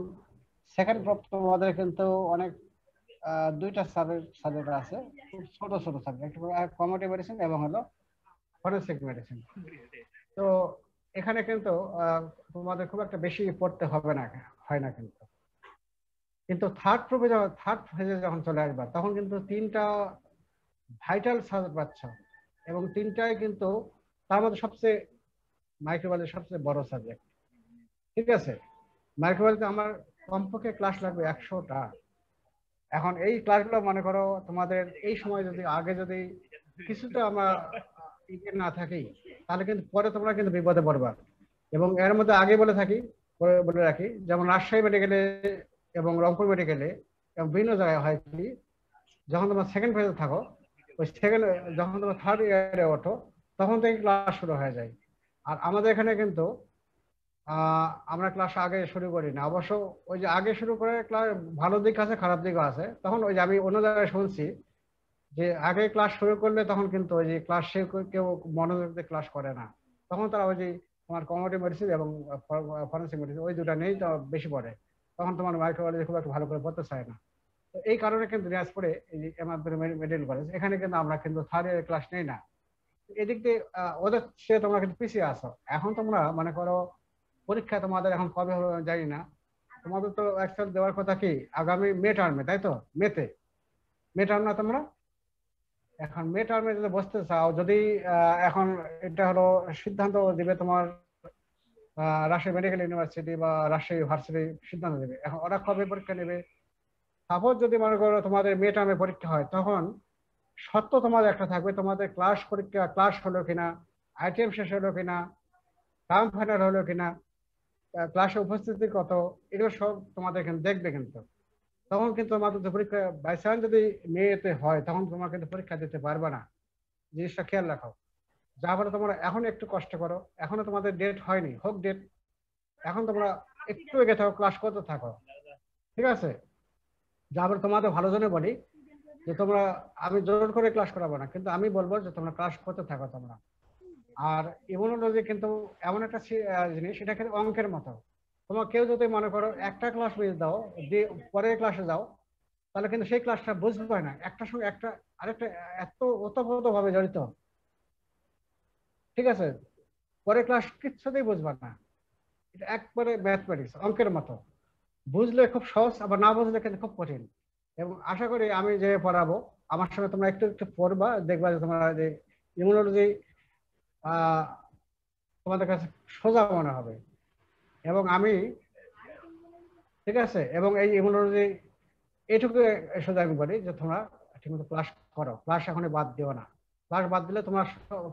সেকেন্ড গ্রুপ তোমাদের কিন্তু অনেক 2টা সাবজেক্ট আছে, খুব ছোট ছোট সাবজেক্ট, কমিউনিটি মেডিসিন এবং হলো ফরেনসিক মেডিসিন। তো এখানে কিন্তু তোমাদের খুব একটা বেশি পড়তে হবে না, হয় না কিন্তু। কিন্তু থার্ড ফেজে যখন চলে আসবা, তখন কিন্তু 3টা ভাইটাল সাবজেক্ট পাচ্ছ এবং 3টাই কিন্তু তার মধ্যে সবচেয়ে মাইক্রোবায়োলজি সবচেয়ে বড় সাবজেক্ট। ঠিক আছে? মাইক্রোবায়োলজিতে আমার কমপক্ষে ক্লাস লাগবে 100টা। এখন এই ক্লাসগুলো মনে করো তোমাদের এই সময় যদি আগে যদি কিছুটা আমরা না থাকি, তাহলে কিন্তু পরে তোমরা কিন্তু বিপদে পড়বা। এবং এর মধ্যে আগে বলে রাখি, যেমন রাজশাহী মেডিকেলে এবং রংপুর মেডিকেলে এবং বিভিন্ন জায়গায় হয় কি, যখন তোমরা সেকেন্ড ফেজে থাকো, ওই যখন তোমরা 3rd ইয়ারে ওঠো, তখন থেকে ক্লাস শুরু হয়ে যায়। আর আমাদের এখানে কিন্তু আমরা ক্লাস আগে শুরু করি না। অবশ্য ওই যে আগে শুরু করে ক্লাস ভালো দিক আছে, খারাপ দিকও আছে। তখন ওই যে আমি অন্য জায়গায় শুনছি যে আগে ক্লাস শুরু করলে তখন কিন্তু ওই যে ক্লাস কেউ মনোযোগ দিয়ে ক্লাস করে না, তখন তারা ওই যে তোমার কমিউনিটি মেডিসিন এবং ফরেনসিক মেডিসিন ওই দুটা নেই তো বেশি পড়ে, তখন তোমার মাইক্রোবায়োলজি খুব একটা ভালো করে পড়তে চায় না। তো এই কারণে কিন্তু দিনাজপুরে এই যে এমআরপি মেডিকেল কলেজ, এখানে কিন্তু আমরা কিন্তু 3rd ইয়ারের ক্লাস নেই না। এদিক দিয়ে ওদের সে তোমরা কিন্তু পিছিয়ে আসো। এখন তোমরা মনে করো পরীক্ষা তোমাদের এখন কবে হবে জানি না। তোমাদের তো অ্যাকচুয়াল দেওয়ার কথা কি আগামী মে টার্মে, তাই তো? মে টার্ম না তোমরা? এখন মে টার্মে যদি বসতে চাও, যদি এখন এটা হলো সিদ্ধান্ত দিবে তোমার রাজশাহী মেডিকেল ইউনিভার্সিটি বা রাজশাহী ইউনিভার্সিটি সিদ্ধান্ত দেবে। এখন ওরা কবে পরীক্ষা নেবে? সাপোজ যদি মনে করো তোমাদের মে টার্মে পরীক্ষা হয়, তখন সত্য তোমাদের একটা থাকবে, তোমাদের ক্লাস হলো কিনা, আইটেম শেষ হলো কিনা, টার্ম ফাইনাল হলো কিনা, ক্লাসে উপস্থিতি কত, এগুলো সব তোমাদের এখানে দেখবে। কিন্তু তখন কিন্তু তোমাদের পরীক্ষা বাই চান্স যদি মেয়েতে হয়, তখন তোমার কিন্তু পরীক্ষা দিতে পারবে না। জিনিসটা খেয়াল রাখো। যা বলে তোমরা এখন একটু কষ্ট করো, এখনো তোমাদের ডেট হয়নি, হোক ডেট, এখন তোমরা একটু এগিয়ে থাকো, ক্লাস করতে থাকো, ঠিক আছে? যা বলে তোমাদের ভালোর জন্য বলি যে তোমরা, আমি জোর করে ক্লাস করাবো না, কিন্তু আমি বলবো যে তোমরা ক্লাস করতে থাকো তোমরা। আর ইমিউনোলজি কিন্তু এমন একটা জিনিস, এটা কিন্তু অঙ্কের মতো। তোমার কেউ যদি মনে করো একটা ক্লাস মিস দাও, দিয়ে পরের ক্লাসে যাও, তাহলে কিন্তু সেই ক্লাসটা বুঝবে না, একটার সঙ্গে একটা আরেকটা এত ওতপ্রোত ভাবে জড়িত, ঠিক আছে? পরের ক্লাস কিচ্ছুতেই বুঝবে না। এটা একবারে ম্যাথমেটিক্স, অঙ্কের মতো। বুঝলে খুব সহজ, আবার না বুঝলে কিন্তু খুব কঠিন। এবং আশা করি আমি যে পড়াবো, আমার সঙ্গে তোমরা একটু একটু পড়বা, দেখবা যে তোমরা যে ইমিউনোলজি তোমাদের কাছে সোজা মনে হবে। এবং আমি, ঠিক আছে, এবং এই ইমিউনোলজি এইটুকু সোজা আমি বলি যে তোমরা ঠিকমতো ক্লাস করো, ক্লাস এখনই বাদ দিও না। ক্লাস বাদ দিলে তোমরা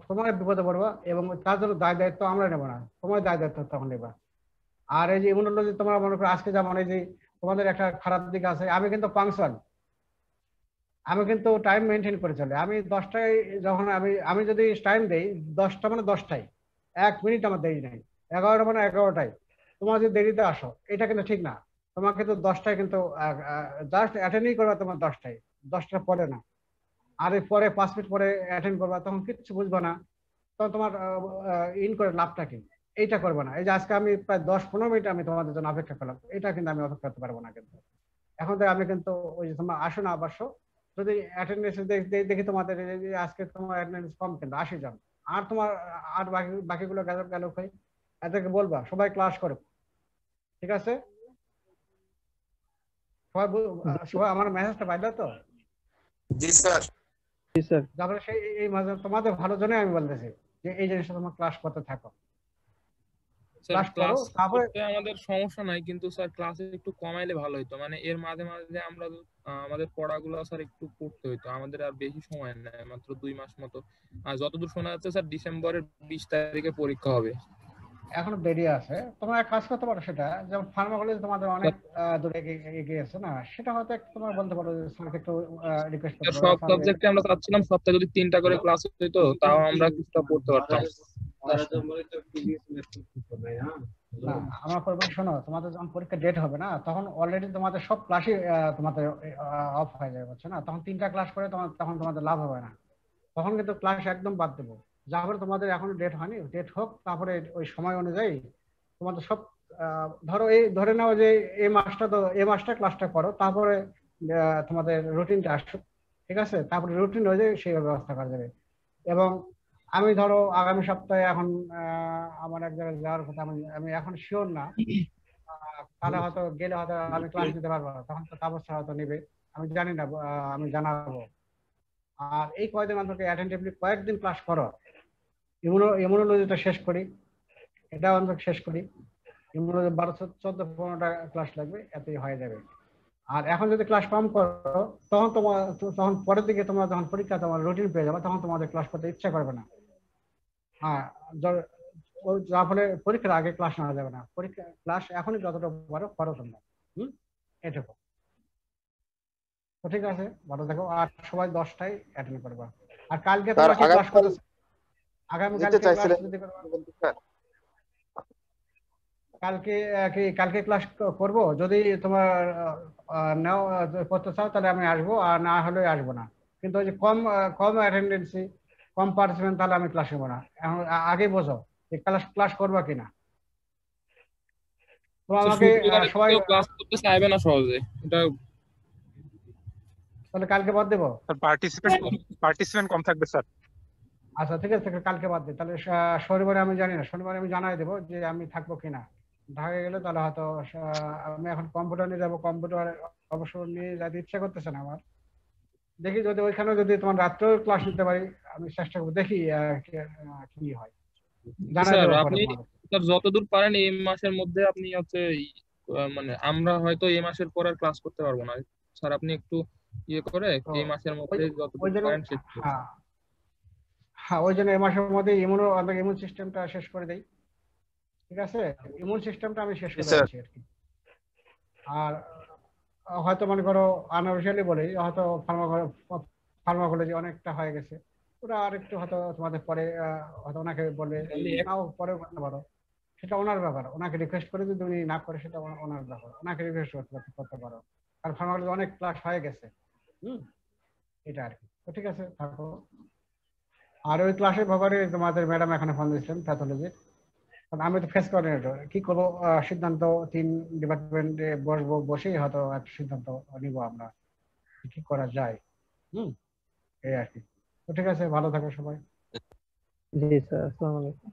তোমার বিপদে পড়বা, এবং তার জন্য দায় দায়িত্ব আমরা নেবো না, তোমার দায় দায়িত্ব তখন নেবা। আর এই যে ইমিউনোলজি তোমরা মনে করো আজকে যেমন এই যে তোমাদের একটা খারাপ দিক আছে, আমি কিন্তু পাংচুয়াল, আমি কিন্তু টাইম মেনটেন করে চলে। আমি 10টায় যখন আমি আমি যদি টাইম দেই, 10টা মানে 10টায়, 1 মিনিট আমার দেরি নেই। 11টা মানে 11টায়। তোমার যদি দেরিতে আসো, এটা কিন্তু ঠিক না। তোমাকে কিন্তু 10টায় কিন্তু জাস্ট অ্যাটেন্ডই করবা, তোমার 10টায়, 10টার পরে না। আর এর পরে 5 মিনিট পরে অ্যাটেন্ড করবা, তখন কিচ্ছু বুঝবা না। তখন তোমার ইন করে লাভটা কি? এইটা করবে না। এই যে আজকে আমি প্রায় 10-15 মিনিট আমি তোমাদের জন্য অপেক্ষা করলাম, এটা কিন্তু আমি অপেক্ষা করতে পারবো না। কিন্তু এখন থেকে আমি কিন্তু ওই যে তোমরা আসো না অবশ্য, যদি অ্যাটেন্ডেন্স দেখি তোমাদের এই যে আজকে তোমার অ্যাটেন্ডেন্স কম, কিন্তু 80 জন, আর তোমার আর বাকিগুলো গেল গেল কই, এদেরকে বলবা সবাই ক্লাস করো, ঠিক আছে? সবাই আমার মেসেজটা পাইলো তো? জি স্যার। জি স্যার। তারপরে সেই এই মাঝে তোমাদের ভালোর জন্য আমি বলতেছি যে এই জিনিসটা তোমার ক্লাস করতে থাকো, স্যার ক্লাস করো। ক্লাস তারপরে করতে আমাদের সমস্যা নাই, কিন্তু স্যার ক্লাসে একটু কমাইলে ভালো হতো। মানে এর মাঝে মাঝে আমরা আমাদের পড়াগুলো স্যার একটু পড়তে হইতো। আমাদের আর বেশি সময় নেই, মাত্র 2 মাস মতো। আর যতদূর শোনা যাচ্ছে স্যার ডিসেম্বরের 20 তারিখে পরীক্ষা হবে। এখনো দেরি আছে, তোমরা এক কাজ করতে পারো, সেটা যেমন ফার্মাকোলজি তোমাদের অনেক দূরে এগিয়ে আছে না, সেটা হয়তো একটু তোমরা বলতে পারো যে স্যারকে একটু রিকোয়েস্ট করতে স্যার পারো, সব সাবজেক্টে আমরা চাচ্ছিলাম সপ্তাহে যদি 3টা করে ক্লাস হইতো, তাও আমরা কিছুটা পড়তে পারতাম। না আমার পরিবার শোনো, তোমাদের যখন পরীক্ষা ডেট হবে না, তখন অলরেডি তোমাদের সব ক্লাসই তোমাদের অফ হয়ে যাবে, বুঝছো না? তখন 3টা ক্লাস করে তখন তোমাদের লাভ হবে না। তখন কিন্তু ক্লাস একদম বাদ দেবো। যা করে তোমাদের এখনো ডেট হয়নি, ডেট হোক, তারপরে ওই সময় অনুযায়ী তোমাদের সব ধরো এই ধরে নাও যে এই মাসটা ক্লাসটা করো, তারপরে তোমাদের রুটিনটা আসুক, ঠিক আছে? তারপরে রুটিন অনুযায়ী সেই ব্যবস্থা করা যাবে। এবং আমি ধরো আগামী সপ্তাহে এখন আমার এক জায়গায় যাওয়ার কথা, আমি এখন শিওর না, তাহলে হয়তো গেলে হয়তো আমি ক্লাস নিতে পারবো না, তখন তো তাপস স্যার হয়তো নেবে, আমি জানি না, আমি জানাবো। আর এই কয়দিন অন্তত অ্যাটেন্টিভলি কয়েকদিন ক্লাস করো, ইমিউনোলজিটা শেষ করি, এটা অন্তত শেষ করি। ইমিউনোলজি 12-14-15টা ক্লাস লাগবে, এতেই হয়ে যাবে। আর এখন যদি ক্লাস কম করো, তখন পরের দিকে তোমরা যখন পরীক্ষা তোমার রুটিন পেয়ে যাবে, তখন তোমাদের ক্লাস করতে ইচ্ছা করবে না। হ্যাঁ, যার ফলে পরীক্ষার আগে ক্লাস নেওয়া যাবে না। পরীক্ষা ক্লাস এখনই যতটা পারো করো তোমরা। এটুকু তো, ঠিক আছে? ভালো দেখো, আর সবাই 10টায় অ্যাটেন্ড করবা। আর কালকে তোমরা কি ক্লাস করতেছো? আগামীকালকে ক্লাস যদি কালকে ক্লাস করব, যদি তোমার নাও করতে চাও তাহলে আমি আসবো, আর না হলে আসবো না। কিন্তু ওই যে কম অ্যাটেন্ডেন্সি, কম পার্টিসিপেন্ট, তাহলে আমি ক্লাস নেবো না। এখন আগে বোঝো যে ক্লাস করবা কিনা। তো আমাকে সবাই ক্লাস করতে চাইবে না সহজে, এটা তাহলে কালকে বাদ দেবো। পার্টিসিপেন্ট কম থাকবে স্যার। আচ্ছা ঠিক আছে, কালকে বাদ দিই তাহলে। শনিবারে আমি জানি না, শনিবারে আমি জানাই দেবো যে আমি থাকবো কিনা। ঢাকা গেলে তাহলে হয়তো আমি এখন কম্পিউটার নিয়ে যাবো, কম্পিউটার অবশ্য নিয়ে যেতে ইচ্ছা করতেছে না আমার, দেখি যদি ওইখানে যদি তোমার রাত্রেও ক্লাস নিতে পারি, আমি চেষ্টা করবো, দেখি কি হয়, জানা স্যার দেবো পরে আপনি তোমাদের। স্যার যতদূর পারেন এই মাসের মধ্যে আপনি হচ্ছে মানে আমরা হয়তো এই মাসের পর আর ক্লাস করতে পারবো না স্যার, আপনি একটু ইয়ে করে তো এই মাসের ওই মধ্যে ওই যতদূর জন্য, পারেন শেষ করুন। হ্যাঁ হ্যাঁ, ওই জন্য এই মাসের মধ্যে ইমিউন সিস্টেমটা শেষ করে দেই, ঠিক আছে? ইমিউন সিস্টেমটা আমি শেষ জি করে স্যার। দিচ্ছি আর কি। আর হয়তো মনে করো আনঅফিসিয়ালি বলি, হয়তো ফার্মাকোলজি অনেকটা হয়ে গেছে, ওরা আর একটু হয়তো তোমাদের পরে হয়তো ওনাকে বলে, নাও পরেও করতে পারো, সেটা ওনার ব্যাপার। ওনাকে রিকোয়েস্ট করে যদি উনি না করে, সেটা ওনার ব্যাপার, ওনাকে রিকোয়েস্ট করতে পারো, কারণ ফার্মাকোলজি অনেক ক্লাস হয়ে গেছে। এটা আর কি। তো ঠিক আছে, থাকো। আর ওই ক্লাসের ব্যাপারে তোমাদের ম্যাডাম এখানে ফোন দিয়েছিলেন প্যাথোলজির, কারণ আমি তো ফেস কোঅর্ডিনেটর, কি করবো সিদ্ধান্ত 3 ডিপার্টমেন্টে বসবো, বসেই হয়তো একটা সিদ্ধান্ত নিব আমরা কি করা যায়। এই আর কি। তো ঠিক আছে, ভালো থাকো সবাই। জি স্যার, আসসালামু আলাইকুম।